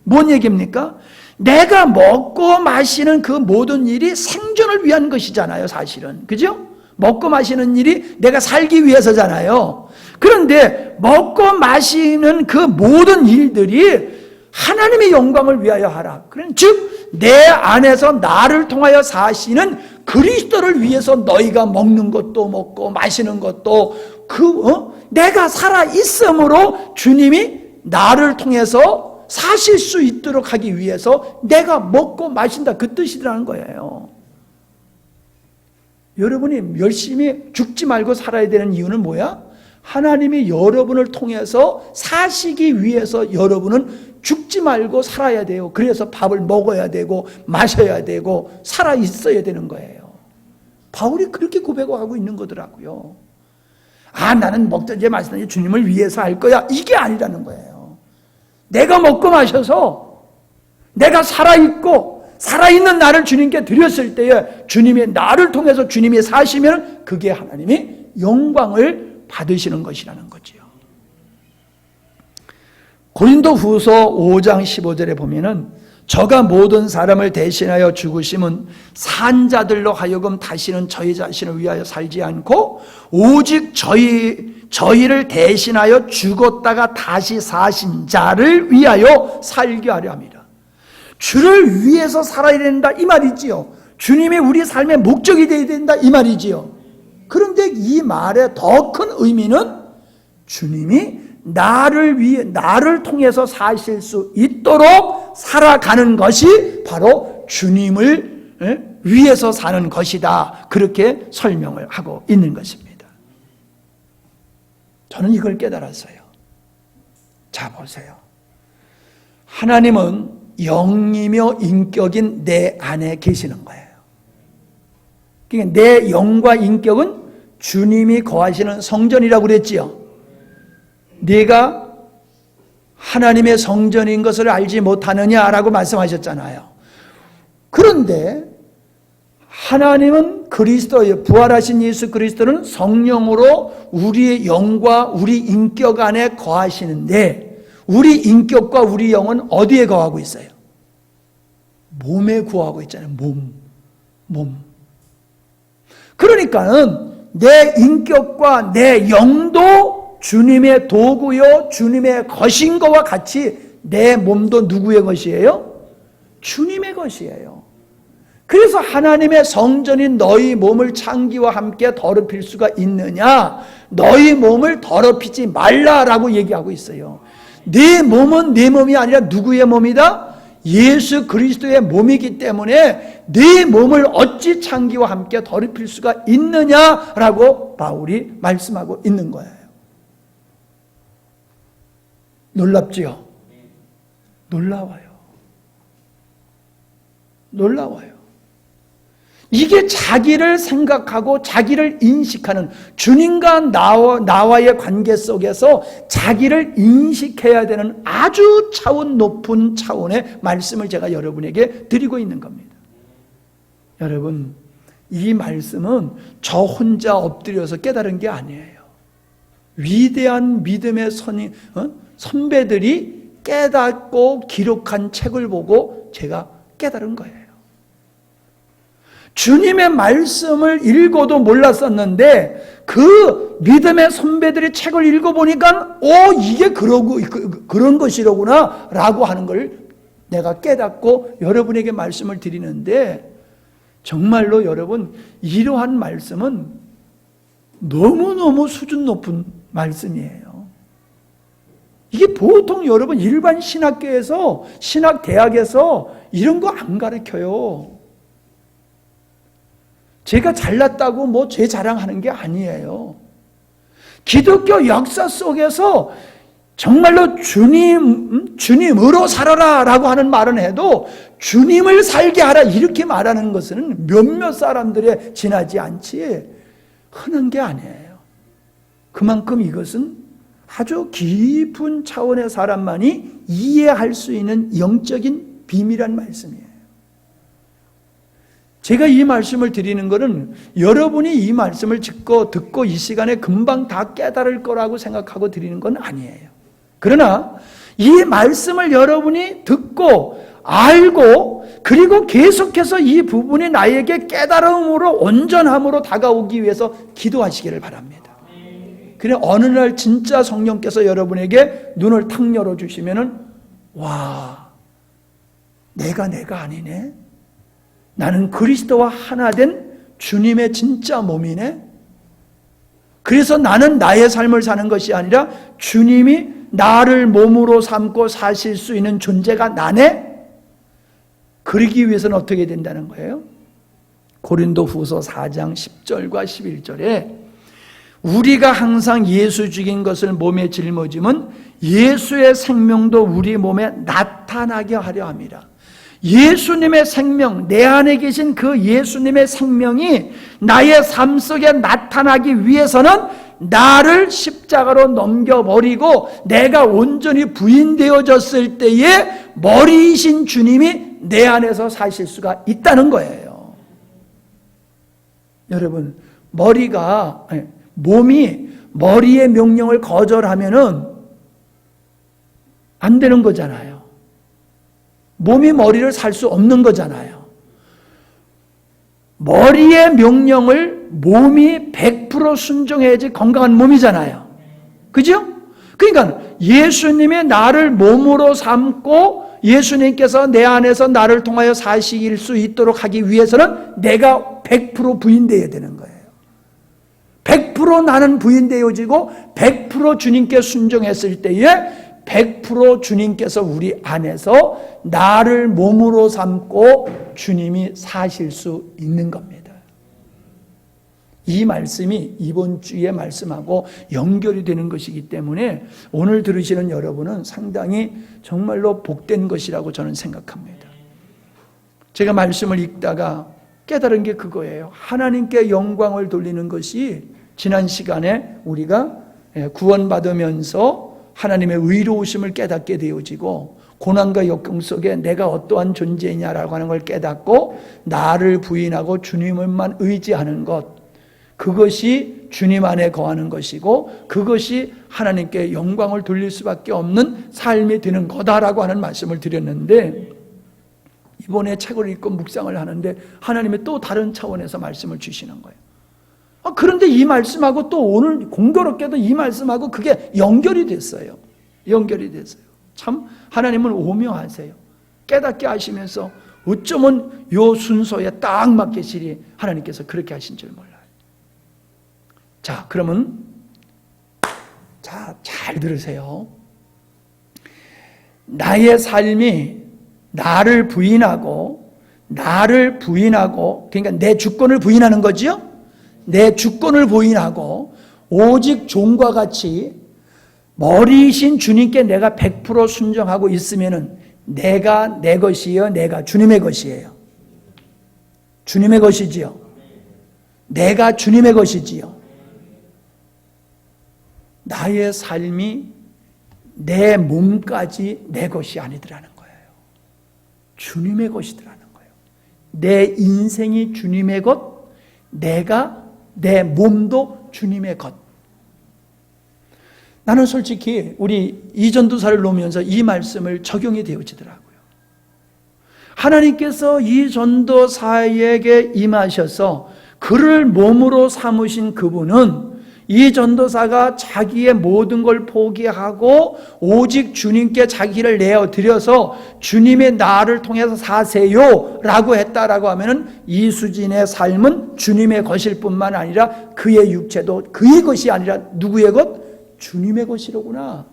뭔 얘기입니까? 내가 먹고 마시는 그 모든 일이 생존을 위한 것이잖아요, 사실은. 그죠? 먹고 마시는 일이 내가 살기 위해서잖아요. 그런데 먹고 마시는 그 모든 일들이 하나님의 영광을 위하여 하라. 즉 내 안에서 나를 통하여 사시는 그리스도를 위해서 너희가 먹는 것도 먹고 마시는 것도 내가 살아 있음으로 주님이 나를 통해서 사실 수 있도록 하기 위해서 내가 먹고 마신다 그 뜻이라는 거예요. 여러분이 열심히 죽지 말고 살아야 되는 이유는 뭐야? 하나님이 여러분을 통해서 사시기 위해서 여러분은 죽지 말고 살아야 돼요. 그래서 밥을 먹어야 되고 마셔야 되고 살아 있어야 되는 거예요. 바울이 그렇게 고백하고 있는 거더라고요. 나는 먹든지 마시든지 주님을 위해서 할 거야. 이게 아니라는 거예요. 내가 먹고 마셔서 내가 살아있고 살아있는 나를 주님께 드렸을 때에 주님이 나를 통해서 주님이 사시면 그게 하나님이 영광을 받으시는 것이라는 거지요. 고린도후서 5장 15절에 보면은 저가 모든 사람을 대신하여 죽으심은 산 자들로 하여금 다시는 저희 자신을 위하여 살지 않고 오직 저희를 대신하여 죽었다가 다시 사신 자를 위하여 살게 하려 합니다. 주를 위해서 살아야 된다 이 말이지요. 주님이 우리 삶의 목적이 되어야 된다 이 말이지요. 그런데 이 말의 더 큰 의미는 주님이 나를 통해서 사실 수 있도록 살아가는 것이 바로 주님을 위해서 사는 것이다. 그렇게 설명을 하고 있는 것입니다. 저는 이걸 깨달았어요. 자, 보세요. 하나님은 영이며 인격인 내 안에 계시는 거예요. 그러니까 내 영과 인격은 주님이 거하시는 성전이라고 그랬지요. 네가 하나님의 성전인 것을 알지 못하느냐라고 말씀하셨잖아요. 그런데 하나님은 그리스도예요. 부활하신 예수 그리스도는 성령으로 우리의 영과 우리 인격 안에 거하시는데 우리 인격과 우리 영은 어디에 거하고 있어요? 몸에 거하고 있잖아요. 몸. 그러니까는 내 인격과 내 영도 주님의 도구요, 주님의 것인 것과 같이 내 몸도 누구의 것이에요? 주님의 것이에요. 그래서 하나님의 성전인 너희 몸을 창기와 함께 더럽힐 수가 있느냐? 너희 몸을 더럽히지 말라라고 얘기하고 있어요. 네 몸은 네 몸이 아니라 누구의 몸이다? 예수 그리스도의 몸이기 때문에 네 몸을 어찌 창기와 함께 더럽힐 수가 있느냐라고 바울이 말씀하고 있는 거예요. 놀랍지요? 놀라워요. 이게 자기를 생각하고 자기를 인식하는 주님과 나와의 관계 속에서 자기를 인식해야 되는 아주 차원 높은 차원의 말씀을 제가 여러분에게 드리고 있는 겁니다. 여러분, 이 말씀은 저 혼자 엎드려서 깨달은 게 아니에요. 위대한 믿음의 선배들이 깨닫고 기록한 책을 보고 제가 깨달은 거예요. 주님의 말씀을 읽어도 몰랐었는데 그 믿음의 선배들의 책을 읽어보니까 이게 그런 것이로구나 라고 하는 걸 내가 깨닫고 여러분에게 말씀을 드리는데 정말로 여러분 이러한 말씀은 너무너무 수준 높은 말씀이에요. 이게 보통 여러분 일반 신학교에서 신학대학에서 이런 거 안 가르쳐요. 제가 잘났다고 제 자랑하는 게 아니에요. 기독교 역사 속에서 정말로 주님으로 살아라 라고 하는 말은 해도 주님을 살게 하라 이렇게 말하는 것은 몇몇 사람들에 지나지 않지 흔한 게 아니에요. 그만큼 이것은 아주 깊은 차원의 사람만이 이해할 수 있는 영적인 비밀한 말씀이에요. 제가 이 말씀을 드리는 것은 여러분이 이 말씀을 듣고 이 시간에 금방 다 깨달을 거라고 생각하고 드리는 건 아니에요. 그러나 이 말씀을 여러분이 듣고 알고 그리고 계속해서 이 부분이 나에게 깨달음으로 온전함으로 다가오기 위해서 기도하시기를 바랍니다. 그래 어느 날 진짜 성령께서 여러분에게 눈을 탁 열어주시면은 와, 내가 아니네. 나는 그리스도와 하나 된 주님의 진짜 몸이네. 그래서 나는 나의 삶을 사는 것이 아니라 주님이 나를 몸으로 삼고 사실 수 있는 존재가 나네. 그러기 위해서는 어떻게 된다는 거예요? 고린도후서 4장 10절과 11절에 우리가 항상 예수 죽인 것을 몸에 짊어지면 예수의 생명도 우리 몸에 나타나게 하려 함이라. 예수님의 생명, 내 안에 계신 그 예수님의 생명이 나의 삶 속에 나타나기 위해서는 나를 십자가로 넘겨버리고 내가 온전히 부인되어졌을 때에 머리이신 주님이 내 안에서 사실 수가 있다는 거예요. 여러분, 몸이 머리의 명령을 거절하면은 안 되는 거잖아요. 몸이 머리를 살 수 없는 거잖아요. 머리의 명령을 몸이 100% 순종해야지 건강한 몸이잖아요. 그죠? 그러니까 예수님이 나를 몸으로 삼고 예수님께서 내 안에서 나를 통하여 사실 수 있도록 하기 위해서는 내가 100% 부인되어야 되는 거예요. 100% 나는 부인되어지고 100% 주님께 순종했을 때에 100% 주님께서 우리 안에서 나를 몸으로 삼고 주님이 사실 수 있는 겁니다. 이 말씀이 이번 주의 말씀하고 연결이 되는 것이기 때문에 오늘 들으시는 여러분은 상당히 정말로 복된 것이라고 저는 생각합니다. 제가 말씀을 읽다가 깨달은 게 그거예요. 하나님께 영광을 돌리는 것이 지난 시간에 우리가 구원받으면서 하나님의 의로우심을 깨닫게 되어지고 고난과 역경 속에 내가 어떠한 존재냐라고 하는 걸 깨닫고 나를 부인하고 주님을만 의지하는 것, 그것이 주님 안에 거하는 것이고 그것이 하나님께 영광을 돌릴 수밖에 없는 삶이 되는 거다라고 하는 말씀을 드렸는데, 이번에 책을 읽고 묵상을 하는데 하나님이 또 다른 차원에서 말씀을 주시는 거예요. 그런데 이 말씀하고 또 오늘 공교롭게도 이 말씀하고 그게 연결이 됐어요. 연결이 됐어요. 참 하나님은 오묘하세요. 깨닫게 하시면서 어쩌면 요 순서에 딱 맞게 실이 하나님께서 그렇게 하신 줄 몰라요. 자, 그러면 잘 들으세요. 나의 삶이 나를 부인하고 그러니까 내 주권을 부인하는 거지요. 내 주권을 부인하고 오직 종과 같이 머리이신 주님께 내가 100% 순종하고 있으면은 내가 내 것이요, 내가 주님의 것이에요. 주님의 것이지요. 내가 주님의 것이지요. 나의 삶이 내 몸까지 내 것이 아니더라는 거예요. 주님의 것이더라는 거예요. 내 인생이 주님의 것, 내 몸도 주님의 것. 나는 솔직히 우리 이전도사를 놓으면서 이 말씀을 적용이 되어지더라고요. 하나님께서 이 전도사에게 임하셔서 그를 몸으로 삼으신 그분은 이 전도사가 자기의 모든 걸 포기하고 오직 주님께 자기를 내어드려서 주님의 나를 통해서 사세요 라고 했다라고 하면은 이수진의 삶은 주님의 것일 뿐만 아니라 그의 육체도 그의 것이 아니라 누구의 것? 주님의 것이로구나.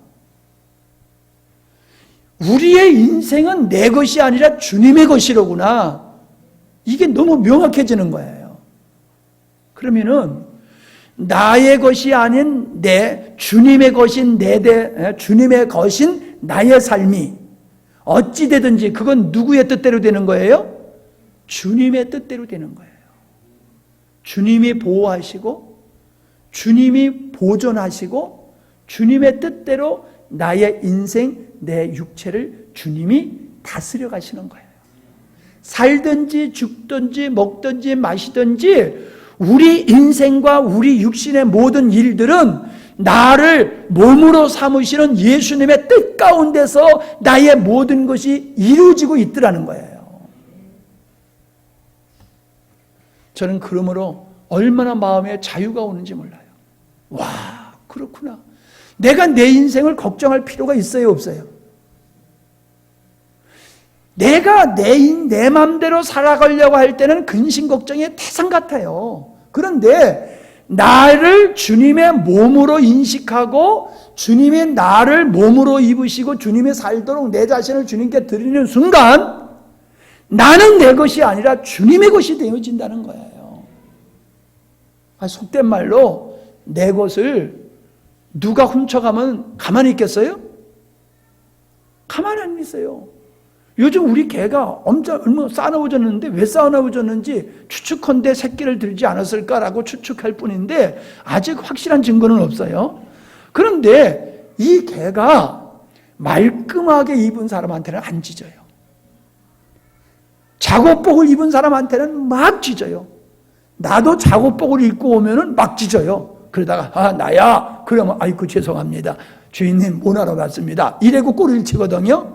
우리의 인생은 내 것이 아니라 주님의 것이로구나. 이게 너무 명확해지는 거예요. 그러면은 나의 것이 아닌 주님의 것인 주님의 것인 나의 삶이 어찌 되든지 그건 누구의 뜻대로 되는 거예요? 주님의 뜻대로 되는 거예요. 주님이 보호하시고 주님이 보존하시고 주님의 뜻대로 나의 인생, 내 육체를 주님이 다스려 가시는 거예요. 살든지 죽든지 먹든지 마시든지 우리 인생과 우리 육신의 모든 일들은 나를 몸으로 삼으시는 예수님의 뜻 가운데서 나의 모든 것이 이루어지고 있더라는 거예요. 저는 그러므로 얼마나 마음에 자유가 오는지 몰라요. 와, 그렇구나. 내가 내 인생을 걱정할 필요가 있어요, 없어요? 내가 내 맘대로 살아가려고 할 때는 근심 걱정의 태산 같아요. 그런데 나를 주님의 몸으로 인식하고 주님이 나를 몸으로 입으시고 주님이 살도록 내 자신을 주님께 드리는 순간 나는 내 것이 아니라 주님의 것이 되어진다는 거예요. 속된 말로 내 것을 누가 훔쳐가면 가만히 있겠어요? 가만히 안 있어요. 요즘 우리 개가 얼마나 싸나워졌는데 왜 싸나워졌는지 추측컨대 새끼를 들지 않았을까라고 추측할 뿐인데 아직 확실한 증거는 없어요. 그런데 이 개가 말끔하게 입은 사람한테는 안 짖어요. 작업복을 입은 사람한테는 막 짖어요. 나도 작업복을 입고 오면은 막 짖어요. 그러다가 나야 그러면 아이고 죄송합니다. 주인님 못 알아봤습니다. 이래고 꼬리를 치거든요.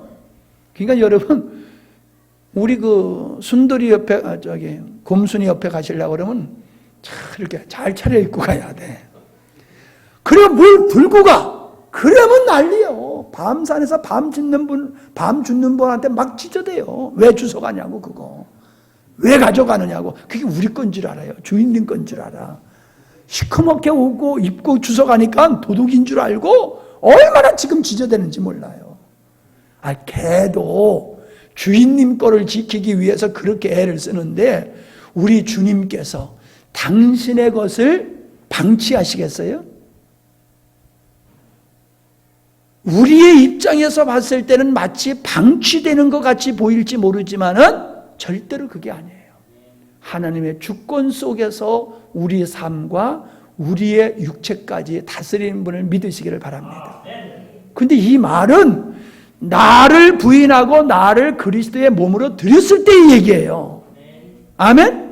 그러니까 여러분 우리 그 순돌이 옆에 곰순이 옆에 가시려고 그러면 잘 이렇게 잘 차려입고 가야 돼. 그래 뭘 들고 가. 그러면 난리요. 밤산에서 밤 죽는 분한테 막 찢어대요. 왜 주워가냐고, 그거. 왜 가져가느냐고. 그게 우리 건 줄 알아요. 주인님 건 줄 알아. 시커멓게 오고 입고 주워가니까 도둑인 줄 알고 얼마나 지금 찢어대는지 몰라요. 걔도 주인님 거를 지키기 위해서 그렇게 애를 쓰는데 우리 주님께서 당신의 것을 방치하시겠어요? 우리의 입장에서 봤을 때는 마치 방치되는 것 같이 보일지 모르지만은 절대로 그게 아니에요. 하나님의 주권 속에서 우리의 삶과 우리의 육체까지 다스리는 분을 믿으시기를 바랍니다. 근데 이 말은 나를 부인하고 나를 그리스도의 몸으로 드렸을 때의 얘기예요. 아멘?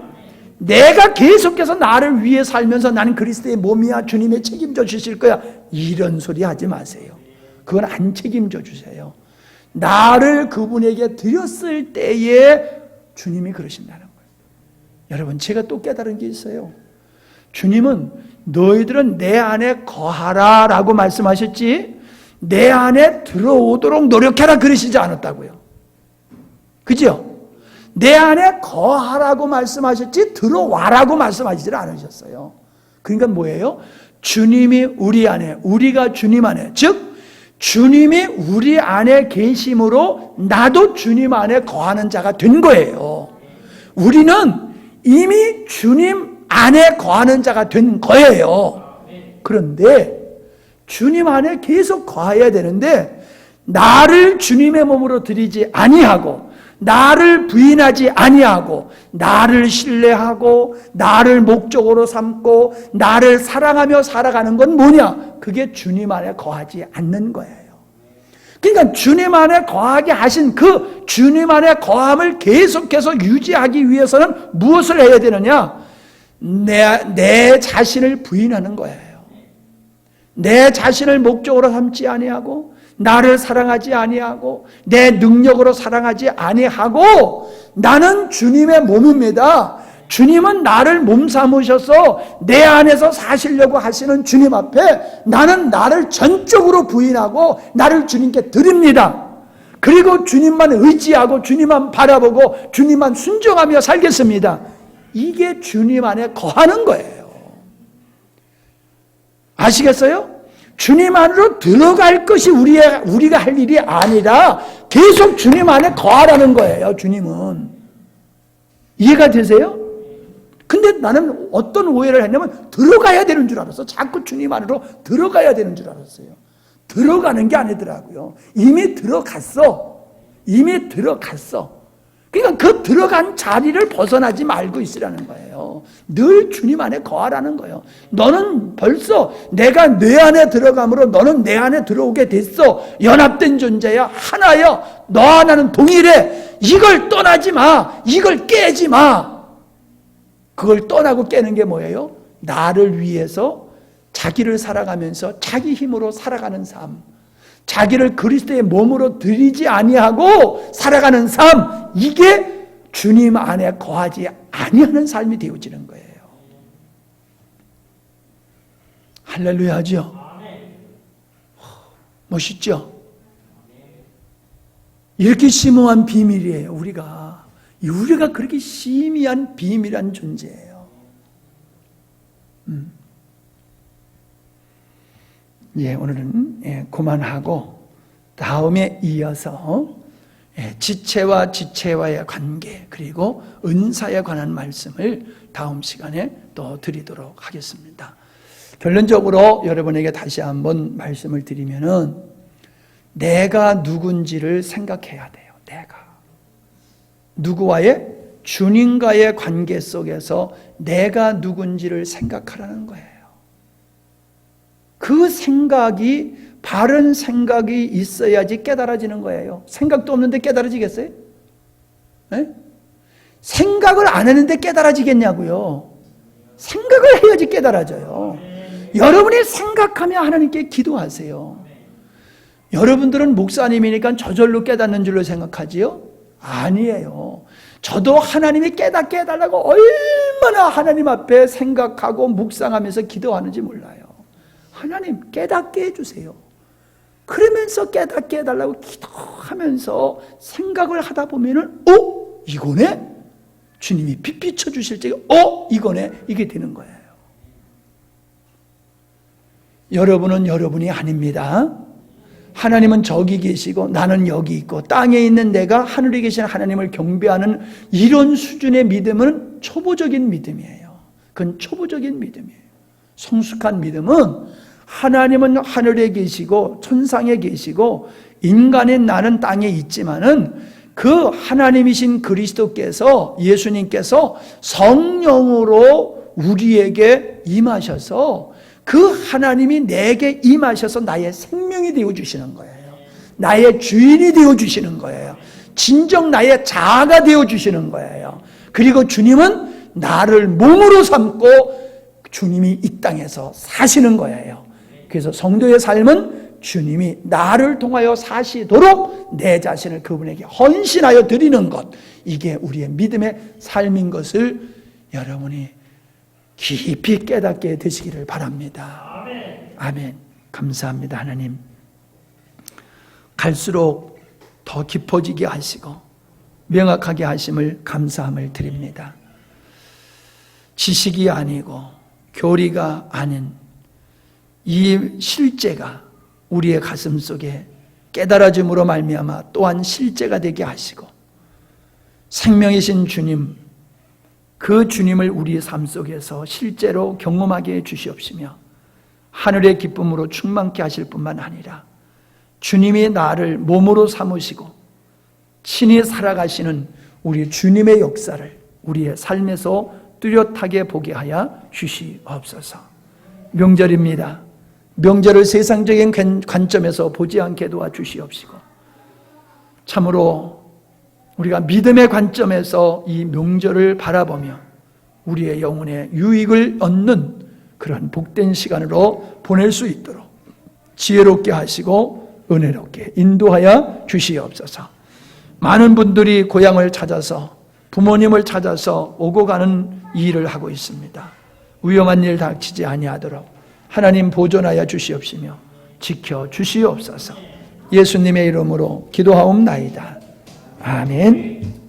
내가 계속해서 나를 위해 살면서 나는 그리스도의 몸이야, 주님의 책임져 주실 거야, 이런 소리 하지 마세요. 그건 안 책임져 주세요. 나를 그분에게 드렸을 때에 주님이 그러신다는 거예요. 여러분, 제가 또 깨달은 게 있어요. 주님은 너희들은 내 안에 거하라 라고 말씀하셨지 내 안에 들어오도록 노력해라 그러시지 않았다고요. 그죠? 내 안에 거하라고 말씀하셨지 들어와라고 말씀하시지 않으셨어요. 그러니까 뭐예요? 주님이 우리 안에, 우리가 주님 안에, 즉 주님이 우리 안에 계심으로 나도 주님 안에 거하는 자가 된 거예요. 우리는 이미 주님 안에 거하는 자가 된 거예요. 그런데 주님 안에 계속 거해야 되는데 나를 주님의 몸으로 드리지 아니하고 나를 부인하지 아니하고 나를 신뢰하고 나를 목적으로 삼고 나를 사랑하며 살아가는 건 뭐냐? 그게 주님 안에 거하지 않는 거예요. 그러니까 주님 안에 거하게 하신 그 주님 안에 거함을 계속해서 유지하기 위해서는 무엇을 해야 되느냐? 내 자신을 부인하는 거예요. 내 자신을 목적으로 삼지 아니하고 나를 사랑하지 아니하고 내 능력으로 사랑하지 아니하고 나는 주님의 몸입니다. 주님은 나를 몸 삼으셔서 내 안에서 사시려고 하시는 주님 앞에 나는 나를 전적으로 부인하고 나를 주님께 드립니다. 그리고 주님만 의지하고 주님만 바라보고 주님만 순종하며 살겠습니다. 이게 주님 안에 거하는 거예요. 아시겠어요? 주님 안으로 들어갈 것이 우리가 할 일이 아니라 계속 주님 안에 거하라는 거예요. 주님은. 이해가 되세요? 근데 나는 어떤 오해를 했냐면 들어가야 되는 줄 알았어. 자꾸 주님 안으로 들어가야 되는 줄 알았어요. 들어가는 게 아니더라고요. 이미 들어갔어. 이미 들어갔어. 그러니까 그 들어간 자리를 벗어나지 말고 있으라는 거예요. 늘 주님 안에 거하라는 거예요. 너는 벌써 내가 내 안에 들어감으로 너는 내 안에 들어오게 됐어. 연합된 존재야. 하나야. 너와 나는 동일해. 이걸 떠나지 마. 이걸 깨지 마. 그걸 떠나고 깨는 게 뭐예요? 나를 위해서 자기를 살아가면서 자기 힘으로 살아가는 삶. 자기를 그리스도의 몸으로 드리지 아니하고 살아가는 삶, 이게 주님 안에 거하지 아니하는 삶이 되어지는 거예요. 할렐루야죠. 멋있죠? 이렇게 심오한 비밀이에요. 우리가 그렇게 심의한 비밀한 존재예요. 오늘은 그만하고 다음에 이어서 지체와 지체와의 관계 그리고 은사에 관한 말씀을 다음 시간에 또 드리도록 하겠습니다. 결론적으로 여러분에게 다시 한번 말씀을 드리면은 내가 누군지를 생각해야 돼요. 내가 누구와의 주님과의 관계 속에서 내가 누군지를 생각하라는 거예요. 그 생각이 바른 생각이 있어야지 깨달아지는 거예요. 생각도 없는데 깨달아지겠어요? 네? 생각을 안 했는데 깨달아지겠냐고요. 생각을 해야지 깨달아져요. 여러분이 생각하며 하나님께 기도하세요. 여러분들은 목사님이니까 저절로 깨닫는 줄로 생각하지요? 아니에요. 저도 하나님이 깨닫게 해달라고 얼마나 하나님 앞에 생각하고 묵상하면서 기도하는지 몰라요. 하나님 깨닫게 해주세요. 그러면서 깨닫게 해달라고 기도하면서 생각을 하다 보면은 이거네? 주님이 빛 비춰주실 때 이거네? 이게 되는 거예요. 여러분은 여러분이 아닙니다. 하나님은 저기 계시고 나는 여기 있고 땅에 있는 내가 하늘에 계신 하나님을 경배하는 이런 수준의 믿음은 초보적인 믿음이에요. 그건 초보적인 믿음이에요. 성숙한 믿음은 하나님은 하늘에 계시고 천상에 계시고 인간인 나는 땅에 있지만은 그 하나님이신 그리스도께서 예수님께서 성령으로 우리에게 임하셔서 그 하나님이 내게 임하셔서 나의 생명이 되어주시는 거예요. 나의 주인이 되어주시는 거예요. 진정 나의 자아가 되어주시는 거예요. 그리고 주님은 나를 몸으로 삼고 주님이 이 땅에서 사시는 거예요. 그래서 성도의 삶은 주님이 나를 통하여 사시도록 내 자신을 그분에게 헌신하여 드리는 것, 이게 우리의 믿음의 삶인 것을 여러분이 깊이 깨닫게 되시기를 바랍니다. 아멘. 감사합니다. 하나님, 갈수록 더 깊어지게 하시고 명확하게 하심을 감사함을 드립니다. 지식이 아니고 교리가 아닌 이 실제가 우리의 가슴 속에 깨달아짐으로 말미암아 또한 실제가 되게 하시고 생명이신 주님, 그 주님을 우리의 삶 속에서 실제로 경험하게 해 주시옵시며 하늘의 기쁨으로 충만케 하실 뿐만 아니라 주님이 나를 몸으로 삼으시고 친히 살아가시는 우리 주님의 역사를 우리의 삶에서 뚜렷하게 보게 하여 주시옵소서. 명절입니다. 명절을 세상적인 관점에서 보지 않게 도와주시옵시고 참으로 우리가 믿음의 관점에서 이 명절을 바라보며 우리의 영혼의 유익을 얻는 그런 복된 시간으로 보낼 수 있도록 지혜롭게 하시고 은혜롭게 인도하여 주시옵소서. 많은 분들이 고향을 찾아서 부모님을 찾아서 오고 가는 일을 하고 있습니다. 위험한 일 닥치지 아니하도록 하나님 보존하여 주시옵시며 지켜 주시옵소서. 예수님의 이름으로 기도하옵나이다. 아멘.